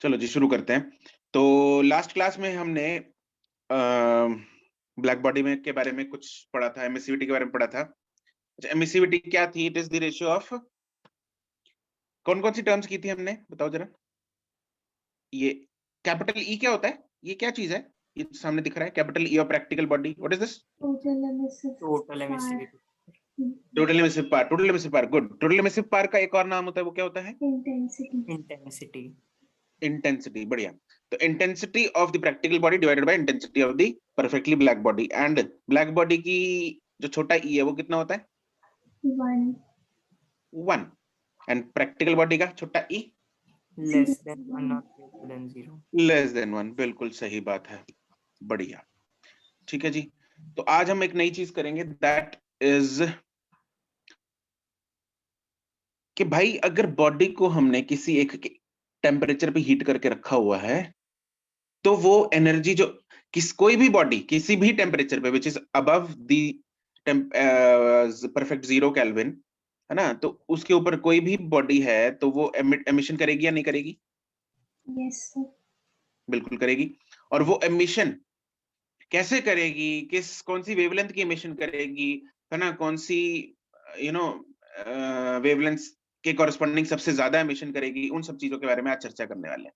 चलो जी शुरू करते हैं। तो लास्ट क्लास में हमने ब्लैक बॉडी में के बारे में कुछ पढ़ा था, एमिसिविटी के बारे में पढ़ा था। अच्छा, एमिसिविटी क्या थी? It is the ratio of, कौन कौन सी टर्म्स की थी हमने, बताओ जरा। ये कैपिटल ई क्या होता है? ये क्या चीज है? ये सामने दिख रहा है, capital E of practical body. What is this? Total emissivity. Total emissive power. Total emissive power, good. Total emissive power का एक और नाम होता है, वो क्या होता है? इंटेंसिटी। इंटेंसिटी, बढ़िया। तो intensity of the practical body divided by intensity of the perfectly black body. And black body की जो छोटा ई है वो कितना होता है? 1। एंड प्रैक्टिकल बॉडी का छोटा ई लेस देन 1 और ग्रेटर देन 0। Less than 1। बिल्कुल सही बात है, बढ़िया। ठीक है जी। तो आज हम एक नई चीज करेंगे, दैट इज कि भाई अगर बॉडी को हमने किसी एक टेम्परेचर पे हीट करके रखा हुआ है, तो वो एनर्जी जो कोई भी बॉडी किसी भी टेम्परेचर पे which is above the perfect 0 kelvin, है ना, तो उसके ऊपर कोई भी बॉडी है तो वो एमिशन करेगी या नहीं करेगी? यस बिल्कुल करेगी। और वो एमिशन कैसे करेगी? कौन सी वेवलेंथ की एमिशन करेगी, है ना, कौन सी वेवलेंथ के कॉरेस्पॉन्डिंग सबसे ज्यादा एमिशन करेगी, उन सब चीजों के बारे में आज चर्चा करने वाले हैं।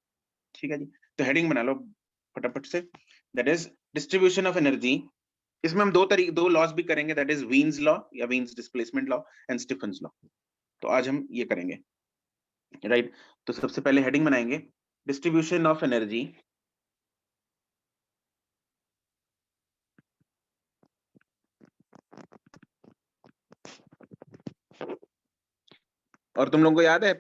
ठीक है जी। तो हेडिंग बना लो फटाफट से, that is distribution of energy. इसमें हम दो लॉज भी करेंगे, दैट इज वीन्स लॉ या Wien's displacement law and Stefan's law. तो आज हम ये करेंगे, राइट। तो सबसे पहले हेडिंग बनाएंगे डिस्ट्रीब्यूशन ऑफ एनर्जी। और तुम लोगों को याद है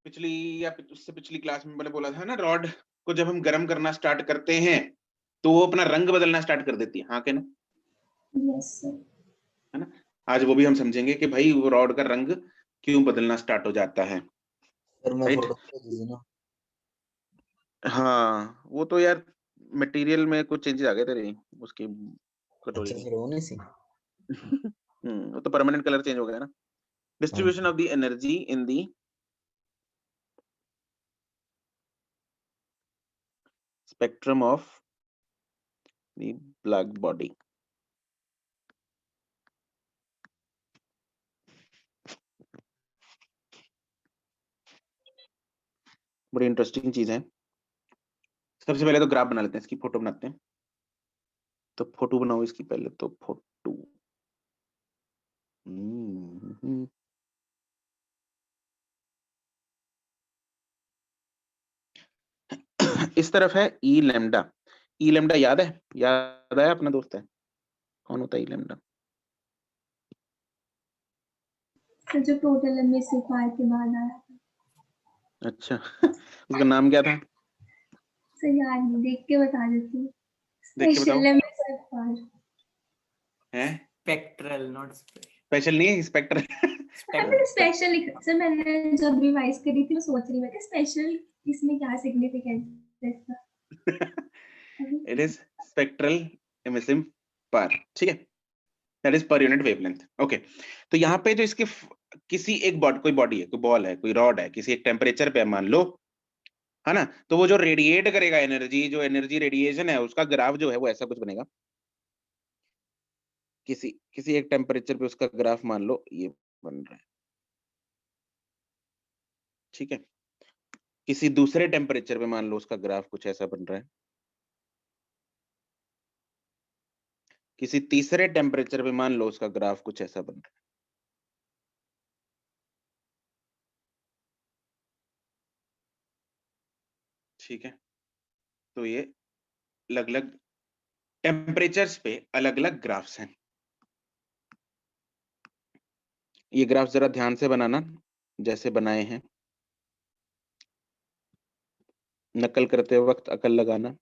पिछली या उससे पिछली क्लास में मैंने बोला था ना, रॉड को जब हम गर्म करना स्टार्ट करते हैं तो वो अपना रंग बदलना स्टार्ट कर देती है, हाँ के ना? यस है ना। आज वो भी हम समझेंगे कि भाई वो रॉड का रंग क्यों बदलना स्टार्ट हो जाता है, राइट। हाँ वो तो यार मटेरियल में कुछ चेंजेस आ गए थे उसकी कटोरी में। वो तो परमानेंट कलर चेंज हो गया ना। Distribution of the energy in the spectrum of the black body. बड़ी इंटरेस्टिंग चीज है। सबसे पहले तो ग्राफ बना लेते हैं, इसकी फोटो बनाते हैं। तो फोटो बनाओ इसकी पहले, तो फोटो इस तरफ है ई लेमडा। ई लेमडा याद है? याद आया? अपना दोस्त है, कौन होता है ई लेमडा? जो टोटल एमिसिव पावर के बाद आया। अच्छा उसका नाम क्या था? सही याद नहीं, देख के बता देती हूँ। देख के बताओ। स्पेशल एमिसिव पावर है स्पेक्ट्रल, नॉट स्पेशल। स्पेशल नहीं है, स्पेक्ट्रल। मैंने स्पेशल लिखा सर, मैंने जब रिवाइज करी थी मैं सोच रही मैं स्पेशल इसमें क्या सिग्निफिकेंस है इसका। It is spectral emissive power, ठीक है, that is per unit wavelength. Okay. तो यहाँ पे जो इसके किसी एक कोई बॉडी है, कोई बॉल है, कोई रॉड है, किसी एक टेम्परेचर पे मान लो, है ना, तो वो जो रेडिएट करेगा एनर्जी, जो एनर्जी रेडिएशन है उसका ग्राफ जो है वो ऐसा कुछ बनेगा। किसी एक टेम्परेचर पे उसका ग्राफ मान लो ये बन रहा है, ठीक है। किसी दूसरे टेम्परेचर पे मान लो उसका ग्राफ कुछ ऐसा बन रहा है। किसी तीसरे टेम्परेचर पे मान लो उसका ग्राफ कुछ ऐसा बन रहा है। ठीक है। तो ये अलग अलग टेम्परेचर्स पे अलग अलग ग्राफ्स हैं। ये ग्राफ जरा ध्यान से बनाना, जैसे बनाए हैं, नकल करते वक्त अकल लगाना।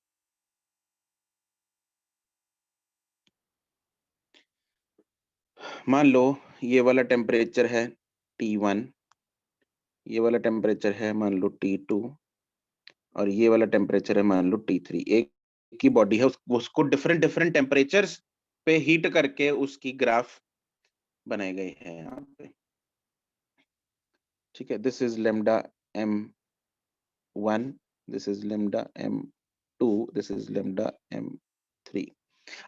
मान लो ये वाला टेम्परेचर है T1, ये वाला टेम्परेचर है मान लो T2, और ये वाला टेम्परेचर है मान लो T3। एक की बॉडी है, उसको डिफरेंट डिफरेंट टेम्परेचर्स पे हीट करके उसकी ग्राफ बनाए गए हैं यहाँ पे, ठीक है। This is lambda M1 this is lambda m2, this is lambda m3.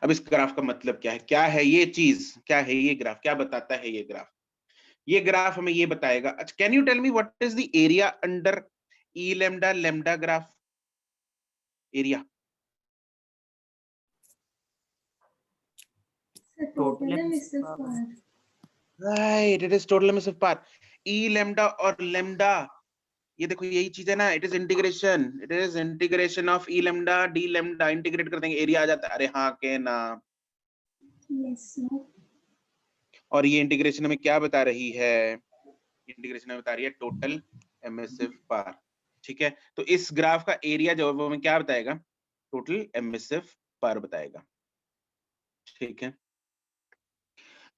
अब इस ग्राफ का मतलब क्या है? क्या है ये चीज? क्या है ये ग्राफ? क्या बताता है ये ग्राफ? ये ग्राफ हमें ये बताएगा. अच्छा, can you tell me what is the area under E lambda lambda graph? Area. So Total total emissive emissive power. power. Right, it is total emissive power. E lambda और lambda, ये देखो यही चीज है ना. It is integration of E lambda D lambda. Integrate कर देंगे, area आ जाता है. अरे हाँ के ना. Yes, sir. और ये इंटीग्रेशन हमें क्या बता रही है? इंटीग्रेशन हमें बता रही है टोटल एमिसिव पावर. ठीक है, तो इस ग्राफ का एरिया जो है वो हमें क्या बताएगा? टोटल एमिसिव पावर बताएगा. ठीक है,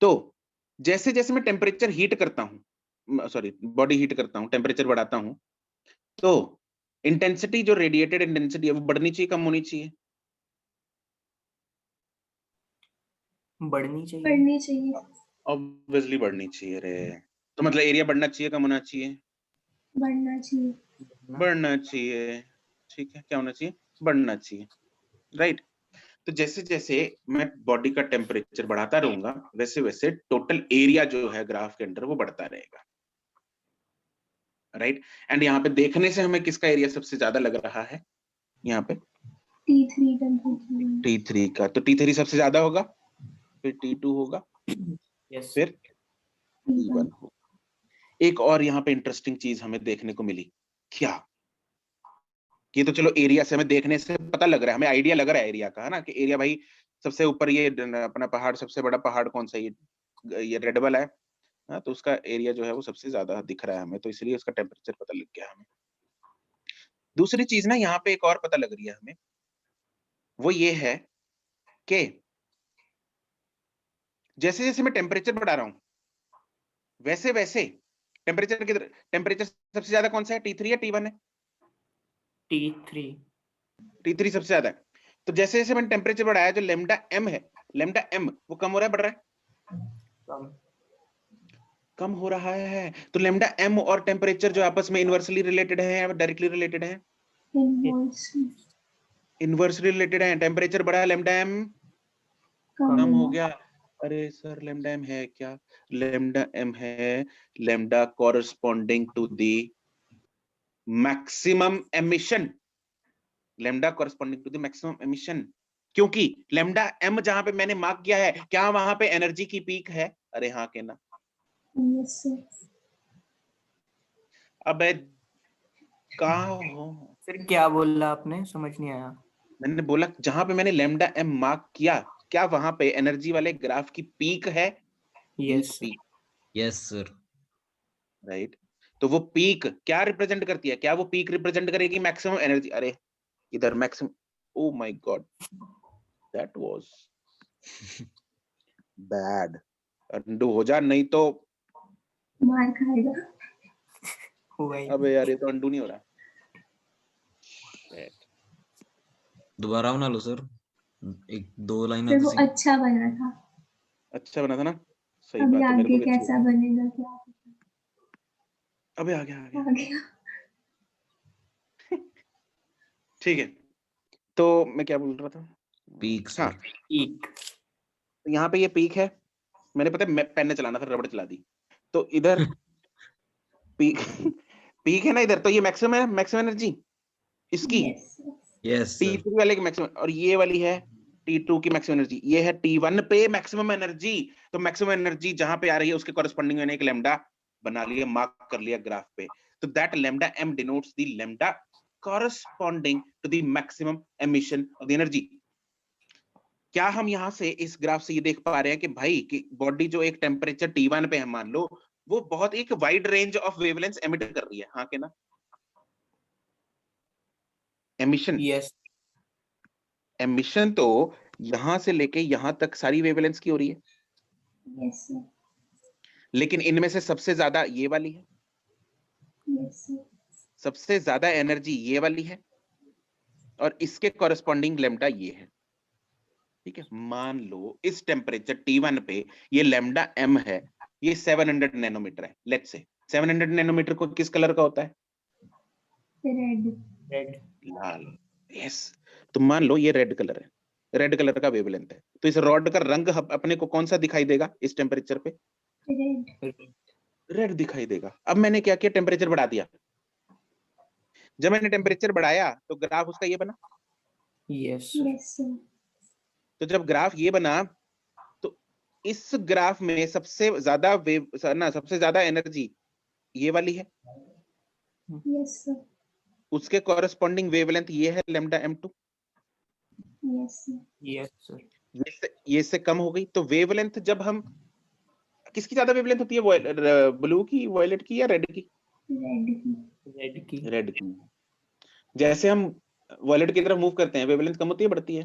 तो जैसे जैसे मैं टेम्परेचर हीट करता हूँ, सॉरी बॉडी हीट करता हूँ, टेम्परेचर बढ़ाता हूँ, तो इंटेंसिटी जो रेडिएटेड इंटेंसिटी है वो बढ़नी चाहिए, कम होनी चाहिए? बढ़नी चाहिए. पढ़नी चाहिए. ऑब्वियसली बढ़नी चाहिए रे. तो मतलब एरिया बढ़ना चाहिए, कम होना चाहिए? बढ़ना चाहिए. बढ़ना चाहिए. ठीक है, क्या होना चाहिए? बढ़ना चाहिए. राइट. तो जैसे जैसे मैं बॉडी का टेम्परेचर बढ़ाता रहूंगा, वैसे वैसे टोटल एरिया जो है ग्राफ के अंदर वो बढ़ता रहेगा. राइट. एंड यहाँ पे देखने से हमें किसका एरिया सबसे ज्यादा लग रहा है? यहाँ पे T3 टेम्परेचर. T3 का. तो T3 सबसे ज्यादा होगा, फिर T2 होगा, Yes. फिर T1 होगा. एक और यहाँ पे इंटरेस्टिंग चीज हमें देखने को मिली. क्या? ये तो चलो एरिया से हमें देखने से पता लग रहा है, हमें आइडिया लग रहा है एरिया का, है ना, कि एरिया भाई सबसे ऊपर ये अपना पहाड़, सबसे बड़ा पहाड़ कौन सा? ये रेड वाला है. हाँ, तो उसका एरिया जो है वो सबसे ज्यादा दिख रहा है हमें, तो इसलिए उसका टेम्परेचर पता लग गया हमें. दूसरी चीज ना यहाँ पे एक और पता लग रही है हमें, वो ये है कि जैसे जैसे मैं टेम्परेचर बढ़ा रहा हूँ, वैसे वैसे टेम्परेचर सबसे ज्यादा कौन सा है? T3 या T1 है? T3. T3 सबसे ज्यादा है. तो जैसे जैसे मैंने टेम्परेचर बढ़ाया, जो लैम्डा एम है, लैम्डा एम वो कम हो रहा है, बढ़ रहा है? कम. कम हो रहा है. तो लैम्डा एम और टेम्परेचर जो आपस में इनवर्सली रिलेटेड है या डायरेक्टली रिलेटेड है? इनवर्सली रिलेटेड है. टेम्परेचर बढ़ा, लैम्डा एम कम हो गया. अरे सर लैम्डा एम है क्या? लैम्डा एम है lambda corresponding to the maximum emission. Lambda corresponding to the maximum emission, क्योंकि लैम्डा एम जहां पे मैंने मार्क किया है, क्या वहां पे एनर्जी की पीक है? अरे हाँ के ना. Yes, sir. अब कहाँ हो? फिर क्या बोला आपने? समझ नहीं आया. मैंने बोला जहां पे मैंने लैम्डा एम मार्क किया, क्या वहां पे एनर्जी वाले ग्राफ की पीक है? Yes. Peak. Yes sir. Right. तो वो पीक क्या रिप्रेजेंट करती है? क्या वो पीक रिप्रेजेंट करेगी मैक्सिमम एनर्जी? अरे इधर maximum. Oh my God, that was bad. Undo हो जा, नहीं तो मार खाएगा. हुआ ही. अबे यार ये तो अंडू नहीं हो रहा. दोबारा बना लो सर, एक दो लाइन फिर वो अच्छा बना था. अच्छा बना था ना. सही अभी बात है, मेरे को आगे भी अच्छा कैसा बनेगा क्या लगा. अबे आ गया. आगे. ठीक है, तो मैं क्या बोल रहा था? पीक हाँ, सर. Peak. यहाँ पे ये पीक है. मैंने पता है पेन ने चलाना था, रबड़ चला दी. तो इधर पीक पीक है ना इधर, तो ये मैक्सिमम है, मैक्सिमम एनर्जी इसकी Yes, sir. Yes sir. T3 वाले की मैक्सिमम, और ये वाली है T2 की मैक्सिमम एनर्जी. ये है T1 पे मैक्सिमम एनर्जी. तो मैक्सिमम एनर्जी जहां पे आ रही है उसके कॉरेस्पॉन्डिंग मैंने एक लैम्डा बना लिया, मार्क कर लिया ग्राफ पे. तो that lambda M denotes the lambda corresponding to the maximum emission of the energy. क्या हम यहाँ से इस ग्राफ से ये देख पा रहे हैं कि भाई कि बॉडी जो एक टेम्परेचर T1 पे है मान लो, वो बहुत एक wide range of wavelength emit कर रही है? हाँ के ना. Emission, Yes. एमिशन तो यहां से लेके यहां तक सारी वेवलेंथ की हो रही है. Yes, sir. लेकिन इनमें से सबसे ज्यादा ये वाली है, Yes, sir. सबसे ज्यादा एनर्जी ये वाली है, और इसके कॉरेस्पॉन्डिंग लैम्डा ये है. ठीक है, मान लो इस टेम्परेचर T1 पे ये लैम्डा एम है, ये 700 नैनोमीटर है. लेट्स से 700 नैनोमीटर को किस कलर का होता है? Red. रेड लाल। यस, तो मान लो ये रेड कलर है, रेड कलर का वेवलेंथ है, तो इस रॉड का रंग अपने को कौन सा दिखाई देगा इस टेम्परेचर पे? रेड। रेड दिखाई देगा। अब मैंने क्या किया, टेम्परेचर बढ़ा दिया। जब मैंने टेम्परेचर बढ़ाया तो ग्राफ उसका ये बना। Yes yes sir. तो जब ग्राफ ये बना तो इस ग्राफ में सबसे ज्यादा वेव ना, सबसे ज्यादा एनर्जी ये वाली है, यस सर। उसके कॉरेस्पॉन्डिंग वेवलेंथ ये है lambda m2। Yes sir. Yes sir ये से कम हो गई, तो वेवलेंथ जब हम, किसकी ज्यादा वेवलेंथ होती है, ब्लू की, वायलेट की या रेड की? रेड की। रेड की रेड की। जैसे हम वायलेट की तरफ मूव करते हैं, वेवलेंथ कम होती है बढ़ती है?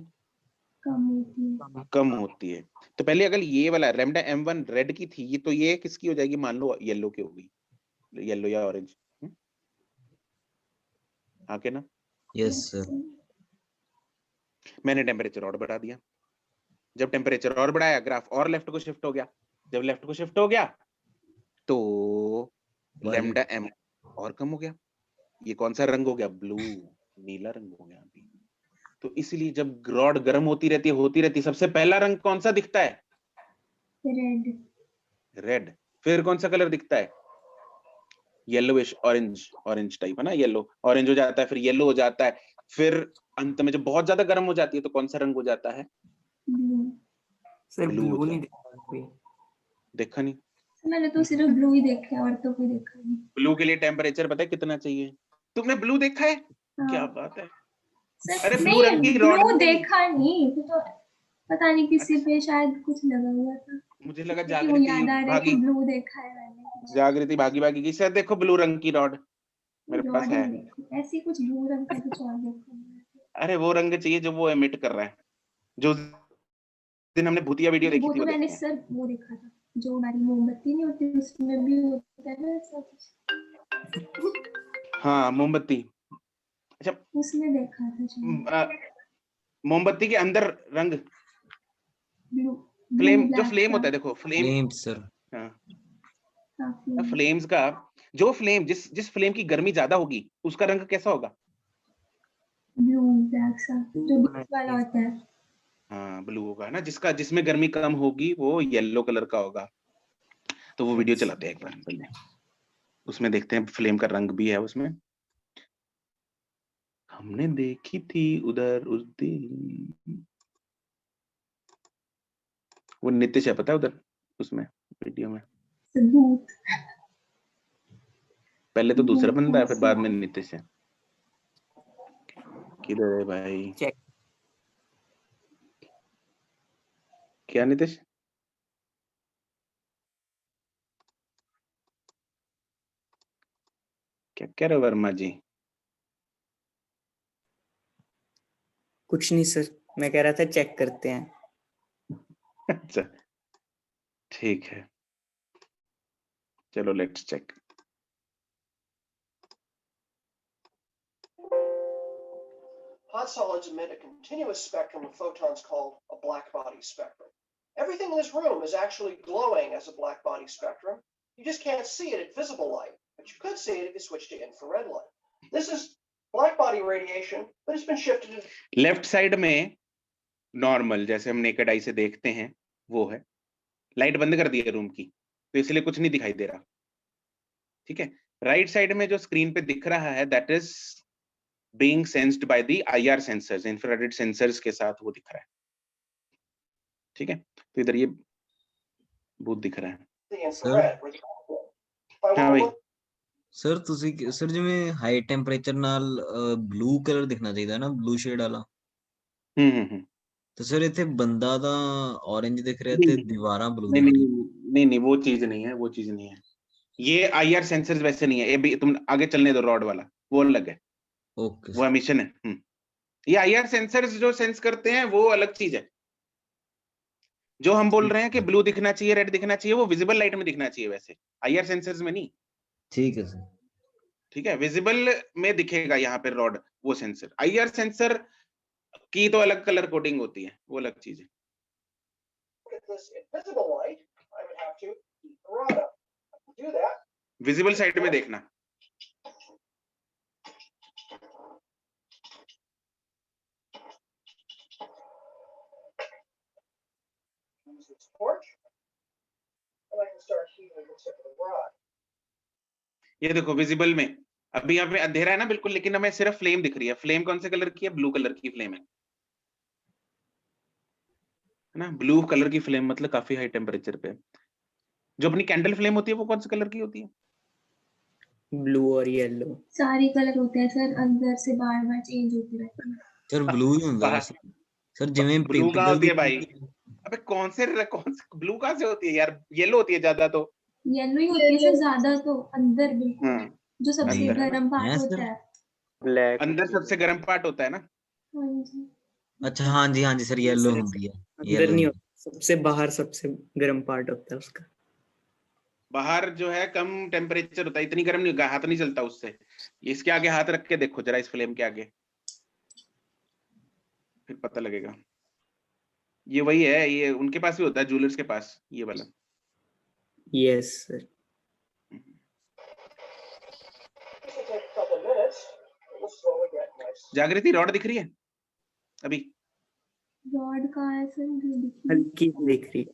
कम होती है। कम होती है। तो पहले अगर ये वाला लैम्डा m1 रेड की थी, ये तो ये किसकी हो जाएगी, मान लो येलो की होगी, येलो या ऑरेंज। हाँ के ना? Yes sir. मैंने टेम्परेचर और बढ़ा दिया। जब टेम्परेचर और बढ़ाया, ग्राफ और लेफ्ट को शिफ्ट हो गया। जब लेफ्ट को शिफ्ट हो गया तो लैम्डा m और कम हो गया। ये कौन सा रंग हो गया, ब्लू, नीला रंग हो गया अभी। तो इसलिए जब रॉड गर्म होती रहती, सबसे पहला रंग कौन सा दिखता है? रेड। रेड। फिर कौन सा कलर दिखता है? येलोइश, ऑरेंज, ऑरेंज टाइप है ना, येलो, ऑरेंज हो जाता है, फिर येलो हो जाता है, फिर अंत में जब बहुत ज्यादा गर्म हो जाती है तो कौन सा रंग हो जाता है? ब्लू। सर ब्लू हो ब्लू नहीं जाता देखा कोई। है। देखा नहीं? मैंने तो सिर्फ ब्लू ही देखा है और तो कोई देखा नहीं। ब्लू के लिए टेम्परेचर पता है कितना चाहिए? तुमने ब्लू देखा है? क्या हाँ। बात है। सर अरे ब्लू रंग की नहीं, रॉड ब्लू मिलेगी। देखा नहीं तो पता नहीं किसी पे शायद कुछ लगा हुआ था, मुझे लगा क्योंकि वो जागृति याद आ रहा है कि भागी, ब्लू देखा है मैंने। जागृति भागी भागी की शायद, देखो ब्लू रंग की रॉड मेरे पास रॉड है। नहीं देखो, ऐसी कुछ ब्लू रंग का कुछ और देखो। अरे वो रंग चाहिए जो वो एमिट कर रहा है, जो उस दिन हमने भूतिया वीडियो देखी वो थी तो वो मैंने देखते हैं। सर वो देखा था, जो हमारी मोमबत्ती नहीं होती उसमें भी होता है ना ऐसा कुछ, हाँ, मोमबत्ती। अच्छा, उसमें देखा था शायद। मोमबत्ती के अंदर रंग, ब्लू। ब्लू फ्लेम, जो ब्लैक फ्लेम सा। होता है, देखो फ्लेम। Flames sir. हाँ, काफी। फ्लेम्स का, जो फ्लेम, जिस जिस फ्लेम की गर्मी ज्यादा होगी उसका रंग कैसा होगा? ब्लू ब्लैक सा, जो होना बीच वाला चाहिए। होता है। हाँ, ब्लू होगा ना, जिसका, जिसमें गर्मी कम होगी वो येलो कलर का होगा। तो वो वीडियो चलाते हैं एक बार पहले, उसमें देखते हैं फ्लेम का रंग भी है उसमें, हमने देखी थी उधर उस दिन। वो नीतीश है पता है उधर उसमें वीडियो में, सबूत। पहले तो दूसरा बंदा है फिर कैसे? बाद में नीतीश है। किधर है भाई? चेक। क्या नीतीश? क्या कह रहे हो वर्मा जी? कुछ नहीं सर, मैं कह रहा था चेक करते हैं। अच्छा, ठीक है, चलो let's check. Hot solids emit a continuous spectrum of photons called a black body spectrum. Everything in this room is actually glowing as a black body spectrum. You just can't see it at visible light, but you could see it if you switch to infrared light. This is black body radiation, but it's been shifted to... left side में normal, जैसे हम naked eye से देखते हैं वो है, light बंद कर दी है रूम की तो इसलिए कुछ नहीं दिखाई दे रहा, ठीक है। राइट साइड में जो स्क्रीन पे दिख रहा है that is being sensed by the IR sensors, infrared sensors के साथ वो दिख रहा है, ठीक है। तो इधर ये भूत दिख रहा है। the infrared. If I हाँ want to भाई, look ਸਰ ਤੁਸੀਂ ਸਰ ਜਿਵੇਂ ਹਾਈ ਟੈਂਪਰੇਚਰ ਨਾਲ ਬਲੂ ਕਲਰ ਦਿਖਣਾ ਚਾਹੀਦਾ ਨਾ, ਬਲੂ ਸ਼ੇਡ ਵਾਲਾ, ਤੇ ਸਰ ਇੱਥੇ ਬੰਦਾ ਤਾਂ orange ਦਿਖ ਰਿਹਾ ਤੇ ਦੀਵਾਰਾਂ ਬਲੂ नहीं ਦਿਖ नहीं ਰਹੀ। नहीं नहीं, वो चीज नहीं है, वो चीज नहीं है। ये IR सेंसर्स वैसे नहीं है, ये भी तुम आगे चलने दो, रॉड वाला वो अलग है, ओके वो एमिशन है। ये IR सेंसर्स जो सेंस करते हैं वो अलग चीज है। जो हम बोल रहे हैं कि ब्लू दिखना चाहिए, रेड दिखना चाहिए, वो विजिबल लाइट में दिखना चाहिए, वैसे IR सेंसर्स में नहीं, ठीक है सर। ठीक है। विजिबल में दिखेगा यहाँ पे रॉड, वो सेंसर। IR सेंसर की तो अलग कलर कोडिंग होती है, वो अलग चीज है। at this invisible light, I would have to heat the rod up. To do that, visible side में देखना, to its torch, and I can start heating the tip of the rod. ये देखो विजिबल में अभी यहाँ पे अंधेरा है ना बिल्कुल, लेकिन हमें सिर्फ फ्लेम दिख रही है। फ्लेम कौन से कलर की है? ब्लू कलर की फ्लेम है ना। ब्लू कलर की फ्लेम मतलब काफी हाई टेम्परेचर पे। जो अपनी कैंडल फ्लेम होती है वो कौन से कलर की होती है? ब्लू और येलो। सारे कलर होते हैं सर, अंदर से बार बार चेंज होते रहते हैं। सर ब्लू ही ਹੁੰਦਾ बाहर- वैसे सर जिਵੇਂ ब्लू कहाँ होती है भाई? पिघलਦੀ अबे कौन से ब्लू कहाँ से होती है यार? येलो होती है ज्यादा तो। येलो ही होती है सर ज्यादा, तो अंदर बिल्कुल हाँ, जो सबसे अंदर। गर्म पार्ट हैं होता सर? है। ब्लैक अंदर सबसे गर्म पार्ट होता है ना। हाँ जी। अच्छा हाँ जी सर येलो ਹੁੰਦੀ है अंदर येलो नहीं होता, सबसे बाहर सबसे गर्म पार्ट होता है उसका। बाहर जो है कम टेम्परेचर होता है, इतनी गर्म नहीं होगा, हाथ नहीं चलता उससे। इसके आगे हाथ रख के देखो जरा, इस फ्लेम के आगे, फिर पता लगेगा। ये वही है, ये उनके पास भी होता है, ज्वेलर्स के पास, ये वाला। Yes sir. This will take a couple of minutes. It will slowly get nice. जागृति रॉड दिख रही है अभी? रॉड का है सर, जो दिखी हल्की सी दिख रही है।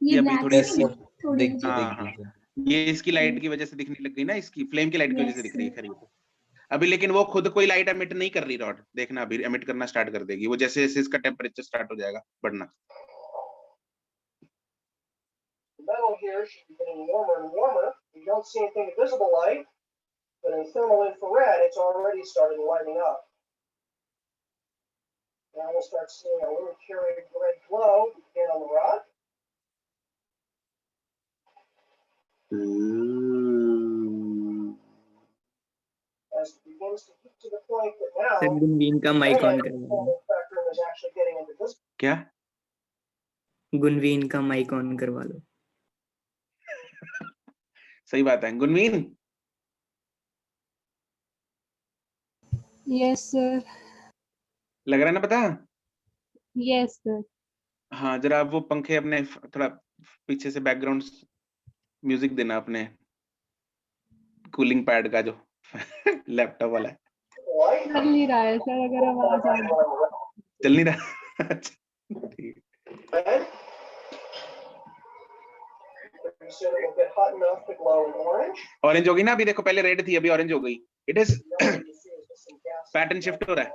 ये अभी ब्लैक थोड़ी से नहीं, थोड़ी देखती मुझे- हाँ, हाँ। ये इसकी लाइट की वजह से दिखने लग गई ना, इसकी फ्लेम की लाइट की वजह से Yes, दिख रही है sir. खरी तो। अभी लेकिन वो खुद कोई लाइट एमिट नहीं कर रही रॉड, देखना अभी एमिट करना स्टार्ट कर देगी वो, जैसे जैसे इसका टेम्परेचर स्टार्ट हो जाएगा बढ़ना। The metal here should be getting warmer and warmer. You don't see anything in visible light, but in thermal infrared, it's already started lighting up. Now we'll start seeing a little curious red glow begin on the rod. As it begins to get to the point that sir now गुनवीन का mic on the करवा thermal spectrum is actually getting into visible. क्या? लो। गुनवीन का mic on करवा लो। सही बात है गुनवीन। Yes, sir. लग रहा है ना पता? Yes, sir. हाँ, जरा आप वो पंखे अपने थोड़ा पीछे से बैकग्राउंड म्यूजिक देना अपने कूलिंग पैड का जो लैपटॉप वाला है। Light. चल नहीं रहा है सर, अगर आवाज आ रही चल नहीं रहा? अच्छा, ठीक है। Red. Pretty soon it will get hot enough to glow orange. Orange होगी ना, अभी देखो पहले रेड थी अभी ऑरेंज हो गई। It is Yellow you see is just some gas. Pattern shift हो रहा है।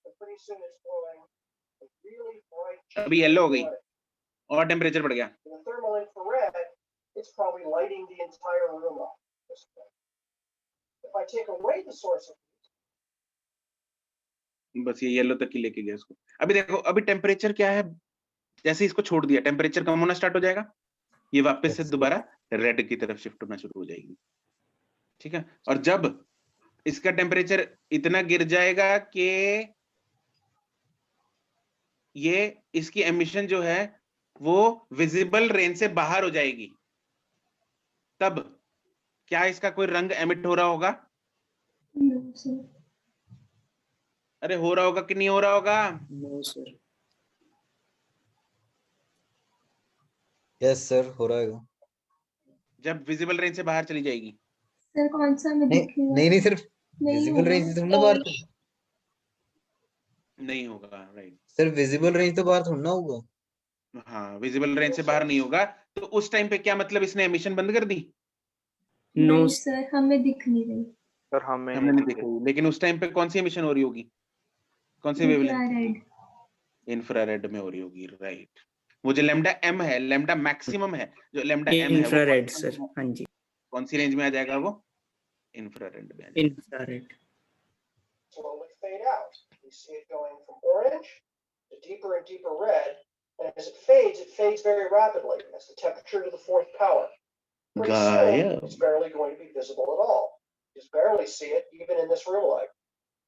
But pretty soon it's glowing a really bright. अभी येलो हो गई red. और टेम्परेचर बढ़ गया। In the thermal infrared, it's probably lighting the entire room up. This way. If I take away the source of बस ये yellow तक ही लेके गया उसको। अभी देखो अभी टेम्परेचर क्या है, जैसे इसको छोड़ दिया टेम्परेचर कम होना स्टार्ट हो जाएगा, ये वापस से दोबारा रेड की तरफ शिफ्ट होना शुरू हो जाएगी। ठीक है, और जब इसका टेम्परेचर इतना गिर जाएगा कि ये इसकी एमिशन जो है वो विजिबल रेंज से बाहर हो जाएगी, तब क्या इसका कोई रंग एमिट हो रहा होगा? No, sir. अरे हो रहा होगा कि नहीं हो रहा होगा? No sir. यस सर हो रहा है। जब विजिबल रेंज से बाहर चली जाएगी। सर कौन सा में नहीं दिखेगा? नहीं सिर्फ नहीं विजिबल होगा। रेंज थोड़ा ना बाहर नहीं होगा, राइट। सर विजिबल रेंज तो बाहर थोड़ा ना होगा। हाँ, विजिबल रेंज से बाहर नहीं होगा, तो उस टाइम पे क्या मतलब इसने एमिशन बंद कर दी? नो नहीं सर, हमें दिख नहीं रही। सर हमें हमने नहीं नहीं देखी, लेकिन उस टाइम पे कौन सी एमिशन हो रही होगी? कौन सी वेवलेंथ? इंफ्रारेड। इंफ्रारेड में हो रही होगी, राइट। वो जो लैम्डा एम है, लैम्डा मैक्सिमम है, जो लैम्डा एम है वो इंफ्रारेड सर। हाँ जी कौन सी रेंज में आ जाएगा? वो इंफ्रारेड में आ जाएगा। Infrared. slowly fade out. You see it going from orange to deeper and deeper red. And as it fades very rapidly. That's the temperature to the fourth power. Pretty soon, it's barely going to be visible at all. You just barely see it, even in this room light.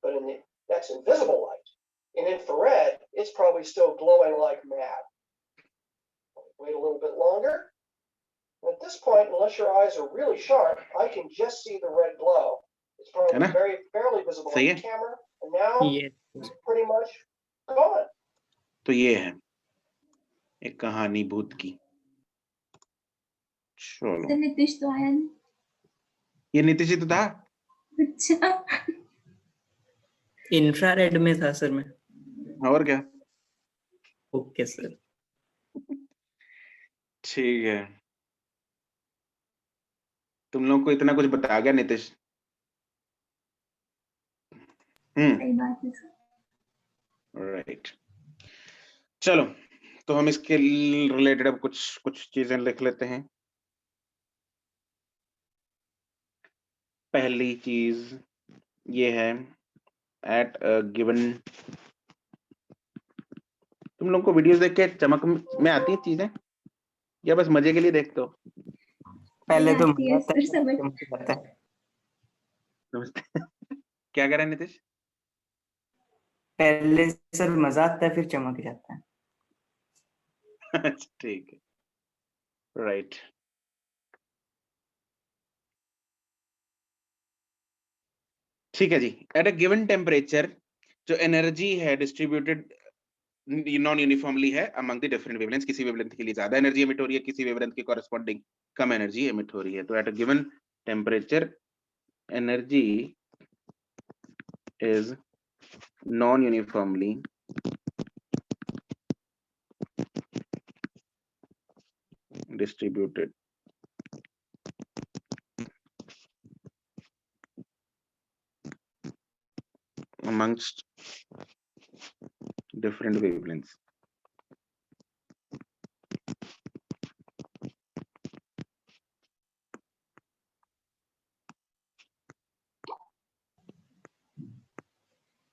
But that's invisible light. In infrared, it's probably still glowing like mad. Wait a little bit longer. And at this point, unless your eyes are really sharp, I can just see the red glow. It's probably Anna? barely visible on See the it? camera. And now ये it's pretty much gone. तो ये है एक कहानी भूत की। चलो, sir Nitish तो आया नहीं। ये नीतीश जी तो था। अच्छा। इंफ्रारेड में था सर मैं। और क्या? Okay sir. ठीक है, तुम लोग को इतना कुछ बता गया नितिश। सही बात है सर। राइट, चलो तो हम इसके रिलेटेड अब कुछ कुछ चीजें लिख लेते हैं। पहली चीज ये है, एट अ गिवन, तुम लोग को वीडियोस देख के चमक में आती है चीजें या बस मजे के लिए देखते हो? पहले तो आती मजा है आता सर, है, समझ चमक आता है। नमस्ते। क्या कह रहा है नितिश? पहले सर मजा आता है, फिर चमक जाता है। अच्छा, ठीक है, राइट। ठीक है जी, एट अ गिवन टेम्परेचर जो एनर्जी है डिस्ट्रीब्यूटेड नॉन यूनिफॉर्मली है अमंग द डिफरेंट वेवलेंथ्स, किसी वेवलेंथ के लिए ज्यादा एनर्जी एमिट हो रही है, किसी वेवलेंथ के कॉरेस्पॉन्डिंग कम एनर्जी एमिट हो रही है। तो at a given temperature energy is non uniformly distributed amongst different wavelengths.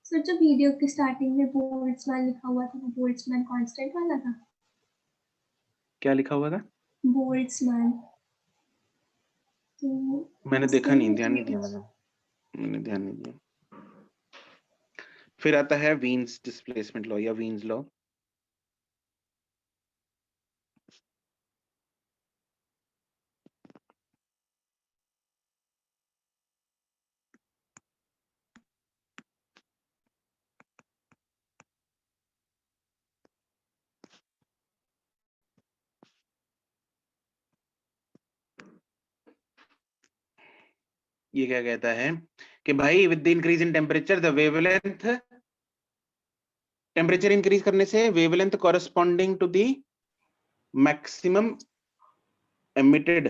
Sir जो वीडियो के स्टार्टिंग में बोल्ट्जमैन लिखा हुआ था, वो बोल्ट्जमैन कांस्टेंट वाला था? क्या लिखा हुआ था? बोल्ट्जमैन। तो मैंने देखा उसके नहीं, लिए ध्यान नहीं दिया मैंने ध्यान नहीं दिया। फिर आता है वीन्स डिस्प्लेसमेंट लॉ या वीन्स लॉ। ये क्या कहता है कि भाई with the increase in temperature the wavelength, temperature increase करने से wavelength corresponding to the maximum emitted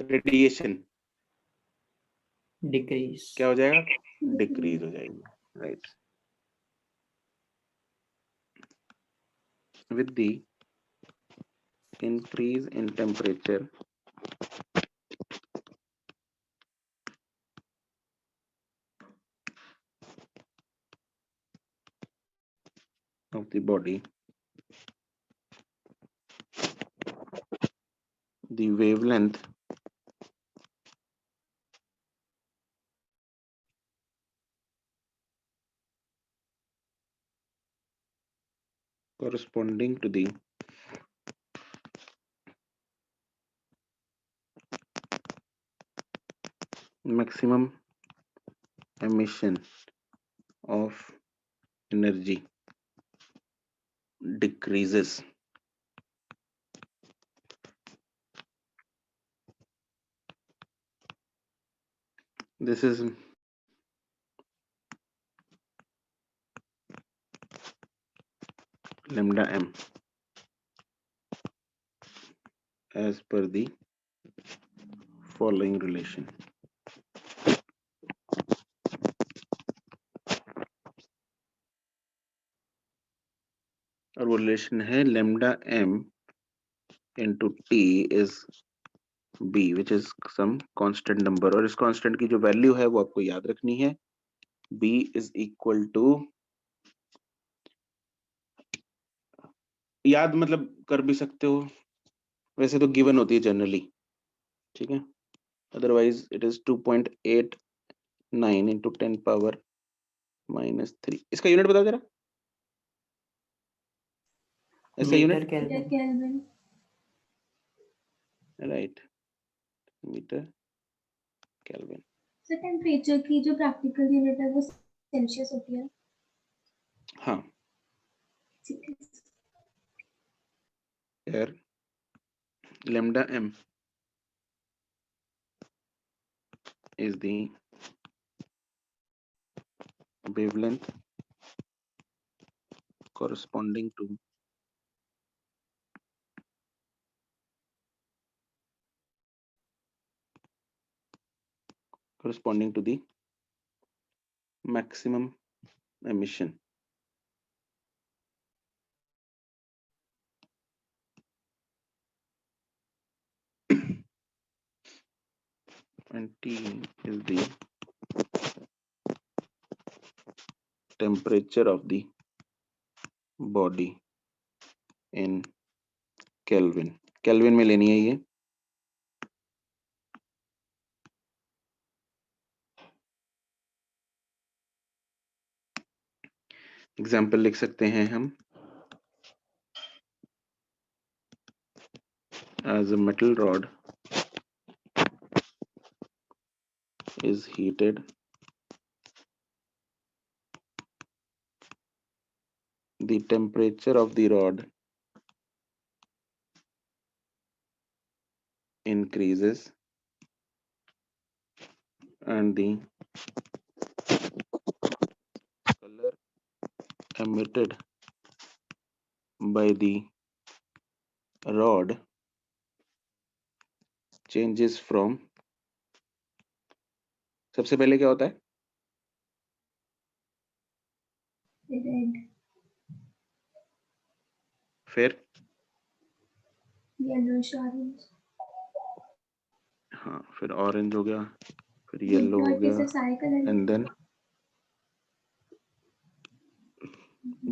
radiation decrease. क्या हो जाएगा? डिक्रीज हो जाएगी, right. With the increase in temperature of the body, the wavelength corresponding to the maximum emission of energy decreases. This is lambda m as per the following relation. और वो relation है lambda m into t is b, which is some constant number, और इस constant की जो value है वो आपको याद रखनी है। b is equal to, याद मतलब कर भी सकते हो, वैसे तो गिवन होती है जनरली, ठीक है। Otherwise it is 2.89 into 10 power -3। इसका यूनिट बताओ जरा, ऐसा unit, metre kelvin. Kelvin. Right, metre kelvin. Sir temperature की जो प्रैक्टिकल यूनिट है वो सेल्सियस होती है? हाँ, ठीक है। here lambda m is the wavelength corresponding to corresponding to the maximum emission. And T is the temperature of the body in Kelvin. Kelvin में लेनी है ये. एग्जाम्पल लिख सकते हैं हम. As a metal rod is heated, the temperature of the rod increases and the color emitted by the rod changes from. सबसे पहले क्या होता है? रेड, फिर येलोइश, ऑरेंज. हाँ, फिर ऑरेंज हो गया, फिर येलो हो गया, सारे कलर. एंड देन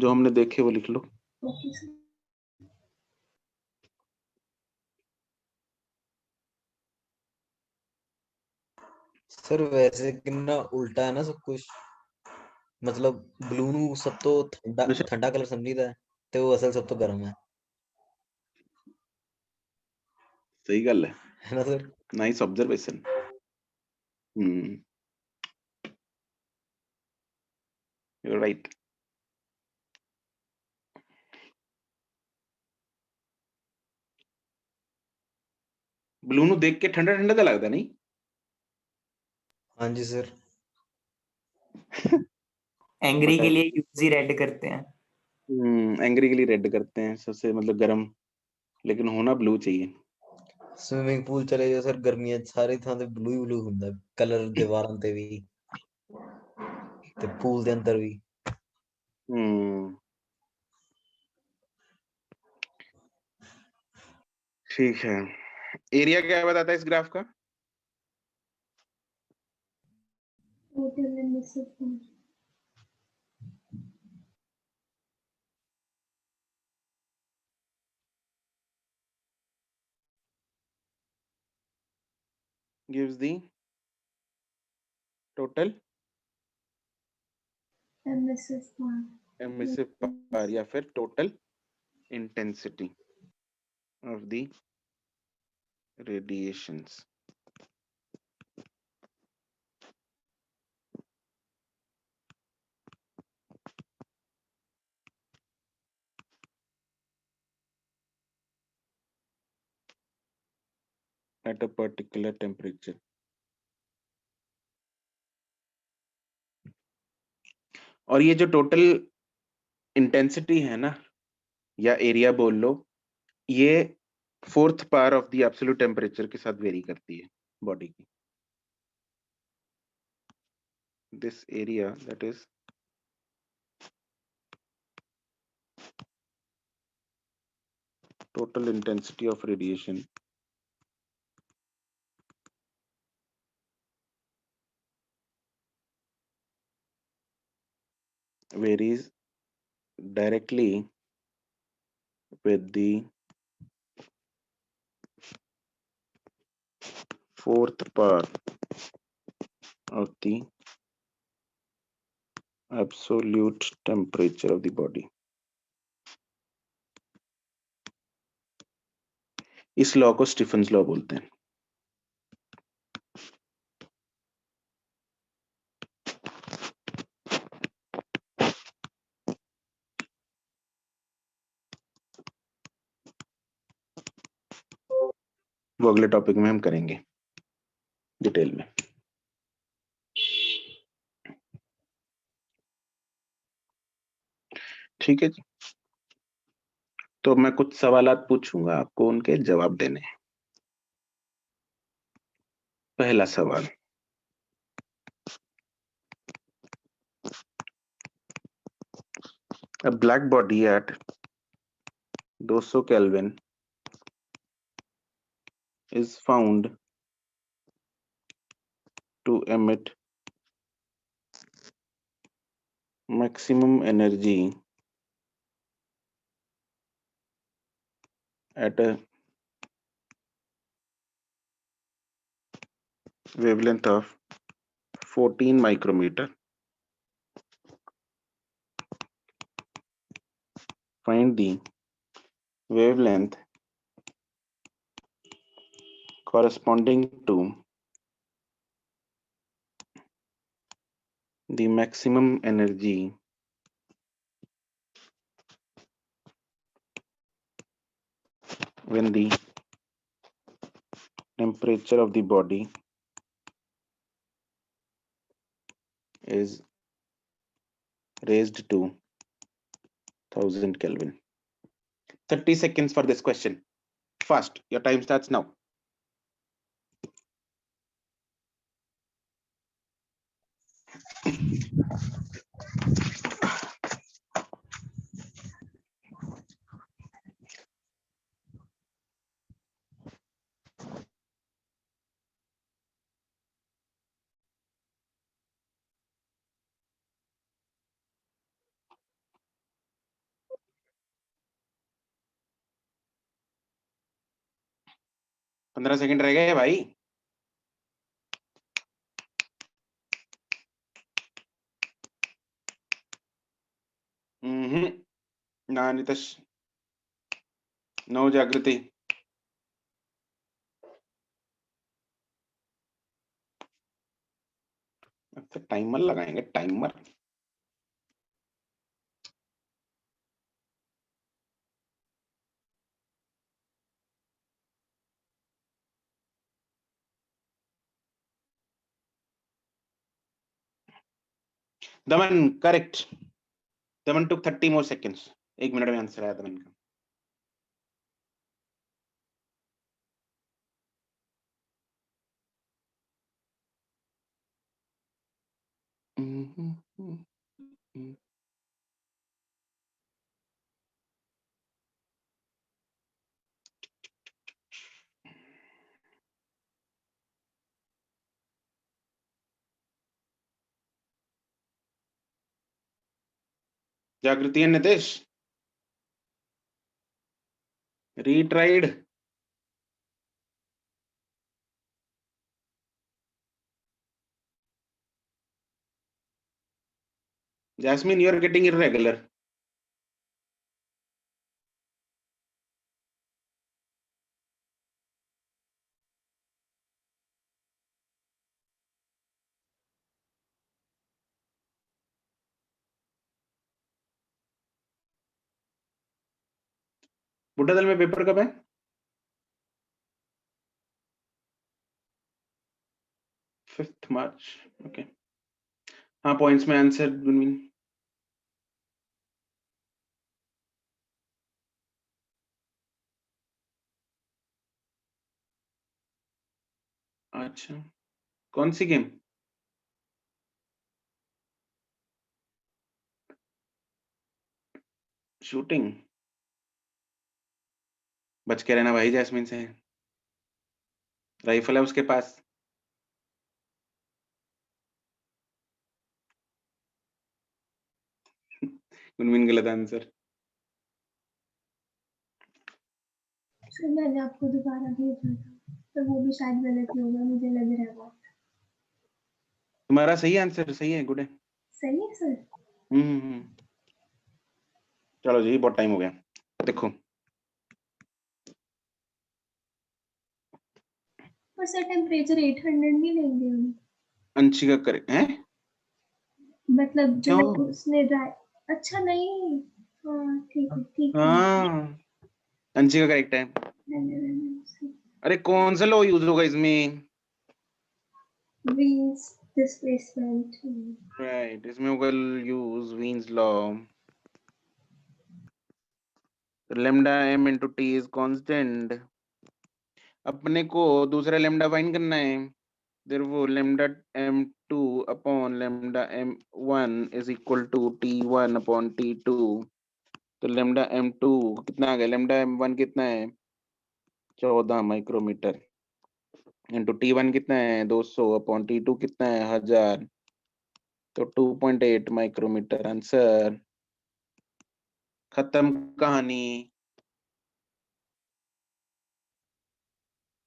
जो हमने देखे वो लिख लो. Okay sir. ਸਰ ਵੈਸੇ ਕਿੰਨਾ ਉਲਟਾ ਹੈ ਨਾ ਸਭ ਕੁਝ, ਮਤਲਬ ਬਲੂ ਨੂੰ ਸਭ ਤੋਂ ਠੰਡਾ ਕਲਰ ਸਮਝੀਦਾ ਹੈ ਤੇ ਉਹ ਅਸਲ ਸਭ ਤੋਂ ਗਰਮ ਹੈ. ਸਹੀ ਗੱਲ ਹੈ ਨਾ sir? Nice observation. You are right. Blue ਨੂੰ ਦੇਖ ਕੇ ਠੰਡਾ ਠੰਡਾ ਤਾਂ ਲੱਗਦਾ ਨਹੀਂ? ਹਾਂਜੀ ਸਰ. एंग्री के लिए यूजी रेड करते हैं. एंग्री के लिए रेड करते हैं, सबसे मतलब गर्म, लेकिन होना ब्लू चाहिए. ਸਵਿਮਿੰਗ ਪੂਲ ਚਲੇ ਜਾਓ ਸਰ, ਗਰਮੀਆਂ 'ਚ ਸਾਰੀ ਥਾਂ ਤੇ ਬਲੂ ਹੀ ਬਲੂ ਹੁੰਦਾ, ਕਲਰ ਦੀਵਾਰਾਂ ਤੇ ਵੀ ਤੇ ਪੂਲ ਦੇ ਅੰਦਰ ਵੀ. ठीक है. एरिया क्या बताता है इस ग्राफ का? Total emission. Gives the total emissive power या फिर total intensity of the radiations. At a particular temperature. और ये जो टोटल इंटेंसिटी है ना, या एरिया बोल लो, ये 4th power of the absolute temperature के साथ वेरी करती है बॉडी की. This area that is total intensity of radiation varies directly with the 4th power of the absolute temperature of the body. इस लॉ को Stephen's law बोलते हैं. वो अगले टॉपिक में हम करेंगे डिटेल में. ठीक है जी. तो मैं कुछ सवालात पूछूंगा, आपको उनके जवाब देने हैं. पहला सवाल, A black body at 200 Kelvin is found to emit maximum energy at a wavelength of 14 micrometer. Find the wavelength corresponding to the maximum energy when the temperature of the body is raised to 1000 Kelvin. 30 seconds for this question. Fast. Your time starts now. पंद्रह second रह गए भाई. ना Nitesh. No जागृति. अब तो timer लगाएंगे. Timer. दमन correct. दमन took 30 more seconds. 1 minute में आंसर आया दमन का. जागृति and Nitesh. Retried. Jasmine, you are getting irregular. बुड्ढा दल में पेपर कब है? 5th March. ओके. हाँ, पॉइंट्स में आंसर गुनविन. अच्छा, कौन सी गेम? शूटिंग. बच के रहना भाई जैस्मिन से. राइफल है उसके पास. गुनविन गलत आंसर. सर मैंने आपको दोबारा भेजा था तो वो भी शायद गलत ही होगा, मुझे लग रहा है वो. तुम्हारा सही आंसर सही है. गुड है. सही है सर. चलो जी, बहुत टाइम हो गया. देखो पर सर टेम्परेचर 800 नहीं लेंगे हम. अंशिका करेक्ट है. मतलब जो क्यों? उसने अच्छा नहीं. हाँ ठीक है ठीक है. हाँ, अंशिका करेक्ट है. अरे कौन सा लॉ यूज होगा इसमें? Wings displacement. राइट, इसमें होगा use Wien's law. lambda m into t is constant. अपने को दूसरा lambda फाइंड करना है. therefore lambda m2 upon lambda m1 is equal to t1 upon t2. तो लेमडा m2 कितना आ गया, लेमडा m1 कितना है 14 माइक्रोमीटर इंटू t1 कितना है 200 अपॉन t2 कितना है 1000, तो 2.8 माइक्रोमीटर आंसर। खत्म कहानी।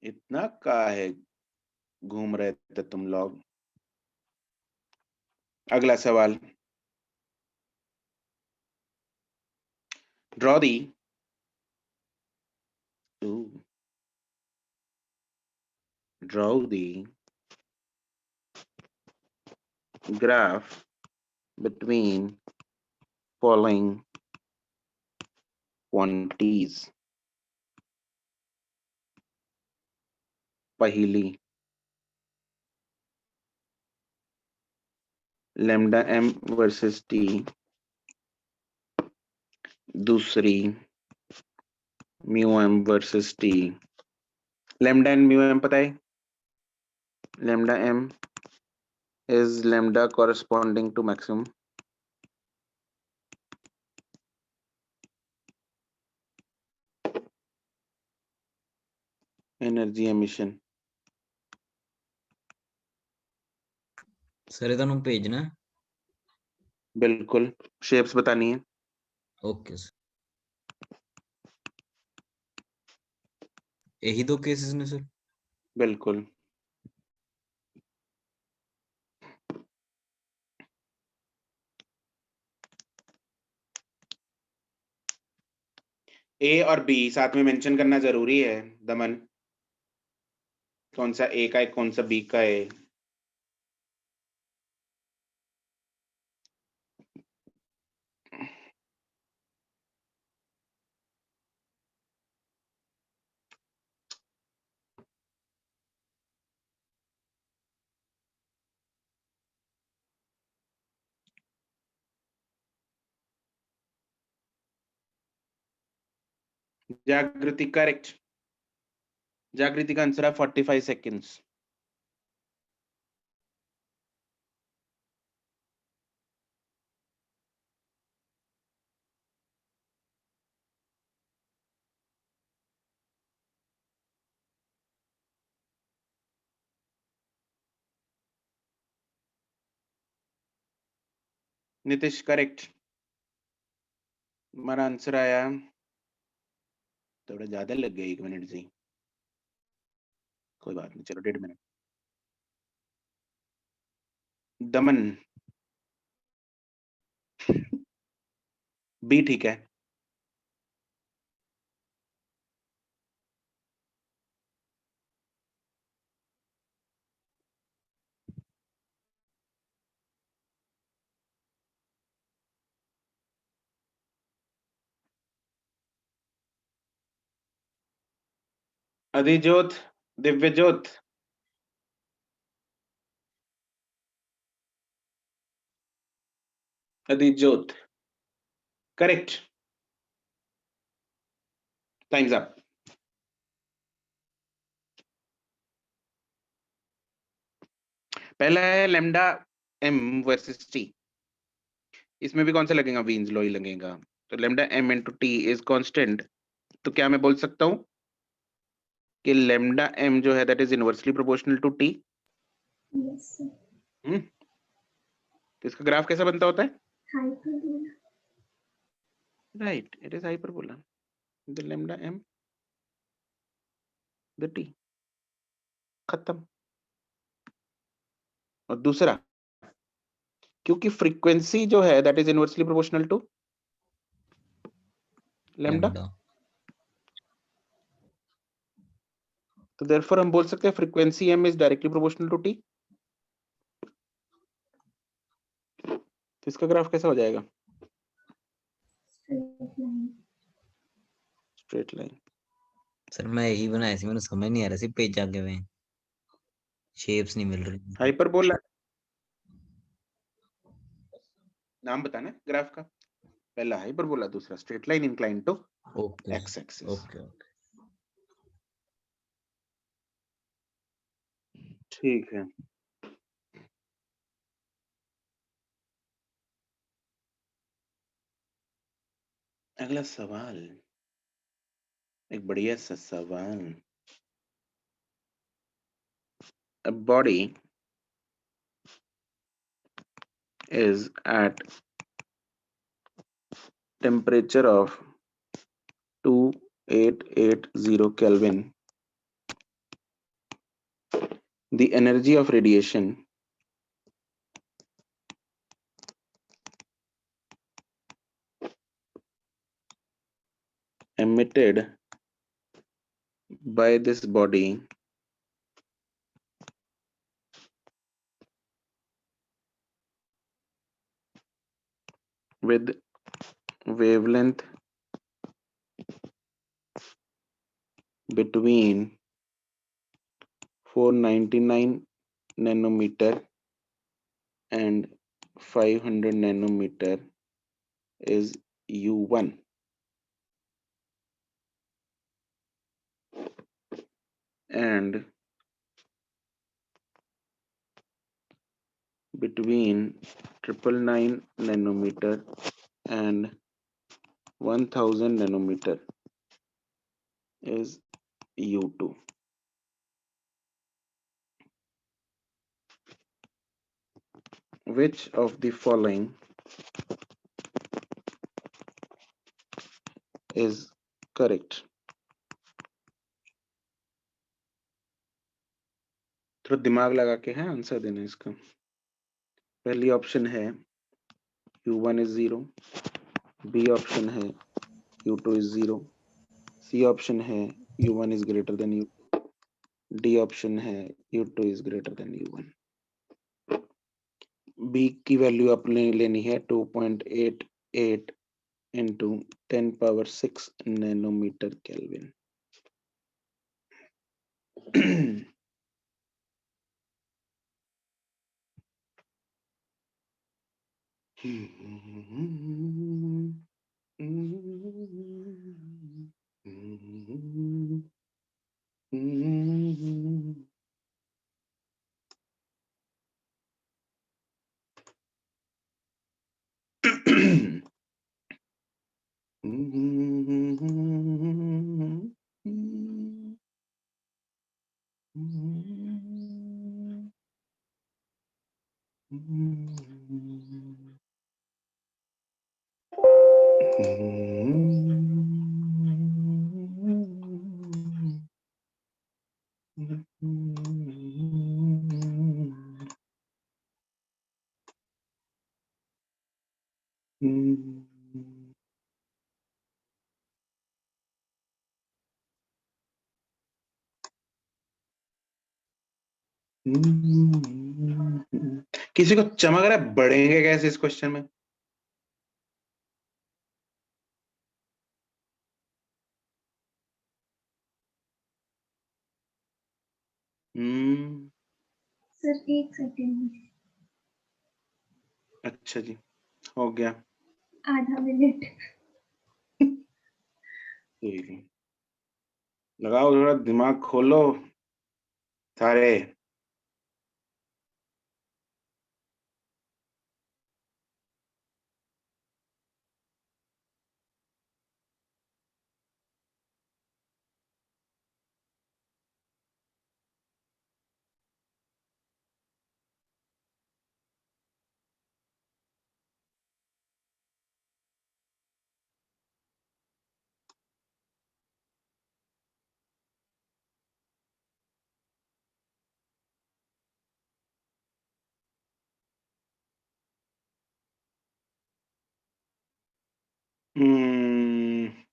इतना काहे घूम रहे थे तुम लोग। अगला सवाल, draw the graph between following quantities। पहली lambda m versus t, दूसरी mu m versus t। lambda and mu m पता है, lambda m is lambda corresponding to maximum, energy emission। Sir ये ਤੁਹਾਨੂੰ ਭੇਜਣਾ ਹੈ? बिल्कुल, शेप्स बतानी है। Okay sir. यही दो केसेस ने सर? बिल्कुल। ए और बी साथ में मेंशन करना जरूरी है दमन, कौन सा ए का है कौन सा बी का है। जागृति करेक्ट, जागृति का आंसर है 45 सेकेंड्स। नीतीश करेक्ट, हमारा आंसर आया, थोड़ा ज्यादा लग गया 1 मिनट से, कोई बात नहीं, चलो 1.5 मिनट। दमन बी ठीक है। अधिज्योत, दिव्यज्योत, अधिज्योत करेक्ट, टाइम्स अप। पहला है लेमडा एम वर्सेस टी, इसमें भी कौन सा लगेगा, वीन्स लॉ ही लगेगा। तो lambda M into T is constant, तो क्या मैं बोल सकता हूं कि लेमडा एम जो है that is inversely proportional to T. Yes, sir. तो इसका ग्राफ कैसा बनता होता है, Hyperbola. Right, it is hyperbola, the lambda M the T, खत्म। और दूसरा, क्योंकि फ्रीक्वेंसी जो है that is inversely proportional to lambda, तो देयरफॉर हम बोल सकते हैं frequency M is directly proportional to T. तो इसका ग्राफ कैसा हो जाएगा, Straight line. Straight line. Sir मैं यही बनाया सी, मैंने समझ नहीं आ रहा सी पेज आगे में शेप्स नहीं मिल रही। हाइपरबोला नाम बताना ग्राफ का, पहला हाइपरबोला, दूसरा straight line incline to okay X axis. Okay okay. ठीक है, अगला सवाल, एक बढ़िया सा सवाल। A body is at temperature of 2880 Kelvin. The energy of radiation emitted by this body with wavelength between 499 nanometer and 500 nanometer is U1. And between 999 nanometer and 1000 nanometer is U2. Which of the following is correct? थोड़ा दिमाग लगा के है answer देना इसका। पहली option है U1 is 0, B option है U2 is 0, C ऑप्शन है U1 is greater than U2, D option है U2 is greater than U1। B की वैल्यू आपने लेनी है 2.88 into 10 power 6 nanometer Kelvin। किसी को चमक रहा है बढ़ेंगे कैसे इस क्वेश्चन में? Sir 1 second. अच्छा जी, हो गया। आधा मिनट। कोई नहीं, लगाओ थोड़ा दिमाग खोलो सारे।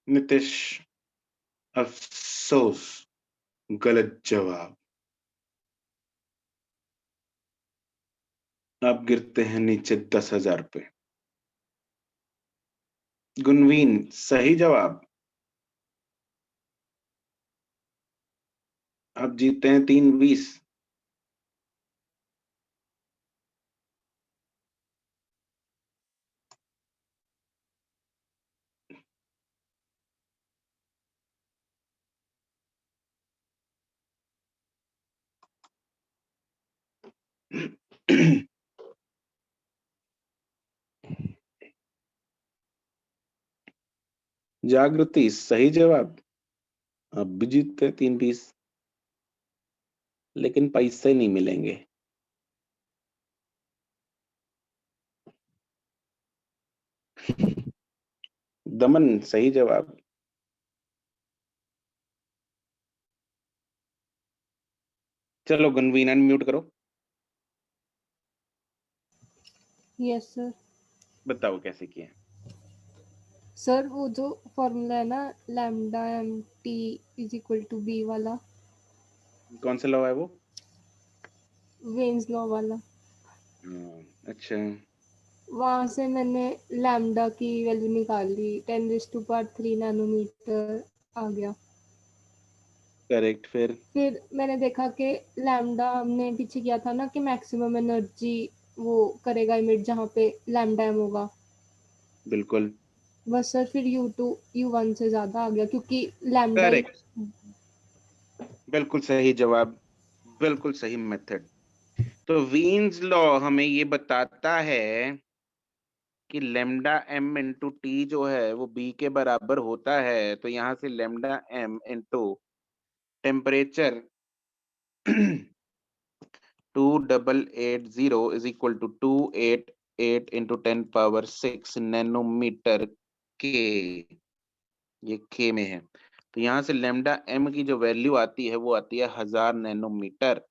नितिश, अफसोस, गलत जवाब। आप गिरते हैं नीचे 10,000 पे। गुनवीन, सही जवाब। आप जीतते हैं 320। जागृति सही जवाब। अब भी जीतते 3 पीस, लेकिन पैसे नहीं मिलेंगे। दमन सही जवाब। चलो गनवीन अनम्यूट करो, यस सर। बताओ कैसे किया। सर वो जो फॉर्मूला है ना, lambda M T is equal to B वाला, कौन सा लॉ है वो? वेन्स लॉ वाला, अच्छा, वहां से मैंने लैम्डा की वैल्यू निकाल ली, 10⁻³ नैनोमीटर आ गया। करेक्ट। फिर मैंने देखा कि लैम्डा हमने पीछे किया था ना कि मैक्सिमम एनर्जी वो करेगा इमिट जहाँ पे लैम्डा एम होगा। बिल्कुल बस सर फिर U2 U1 से ज्यादा आ गया क्योंकि लैम्डा ही। करेक्ट, बिल्कुल सही जवाब, बिल्कुल सही मेथड। तो वीन्स लॉ हमें ये बताता है कि लेमडा एम इंटू टी जो है वो बी के बराबर होता है। तो यहां से lambda M into temperature 2880 is equal to 288 into 10⁻6 nanometre के, ये के में है। तो यहाँ से लेमडा एम की जो वैल्यू आती है वो आती है 1000 नैनोमीटर।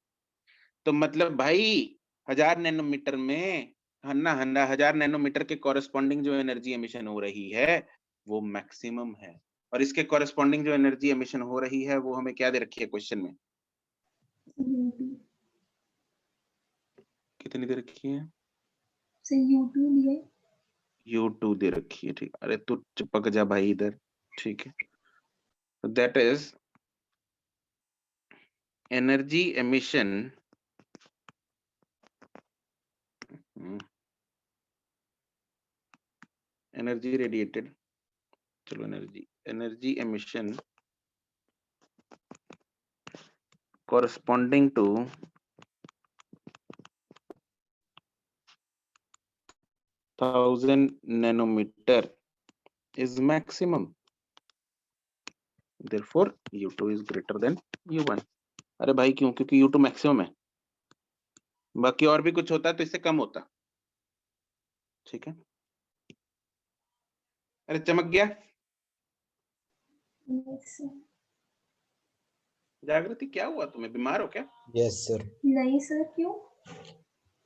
तो मतलब भाई 1000 नैनोमीटर में हन्ना हन्ना 1000 नैनोमीटर के कॉरेस्पॉन्डिंग जो एनर्जी एमिशन हो रही है वो मैक्सिमम है। और इसके कॉरेस्पॉन्डिंग जो एनर्जी एमिशन हो रही है वो हमें क्या दे रखी है क्वेश्चन में? कितनी दे रखी है? से U2 दिए। U2 दे रखी है, ठीक। अरे तू चिपक जा भाई इधर, ठीक है। That is energy emission energy radiated, चलो energy emission corresponding to 1000 nanometer is maximum, therefore U2 is greater than U1। अरे भाई क्यों? क्योंकि U2 मैक्सिमम है, बाकी और भी कुछ होता तो इससे कम होता, ठीक है। अरे चमक गया। Yes, sir. जागृति क्या हुआ तुम्हें, बीमार हो क्या? Yes sir. नहीं सर, क्यों?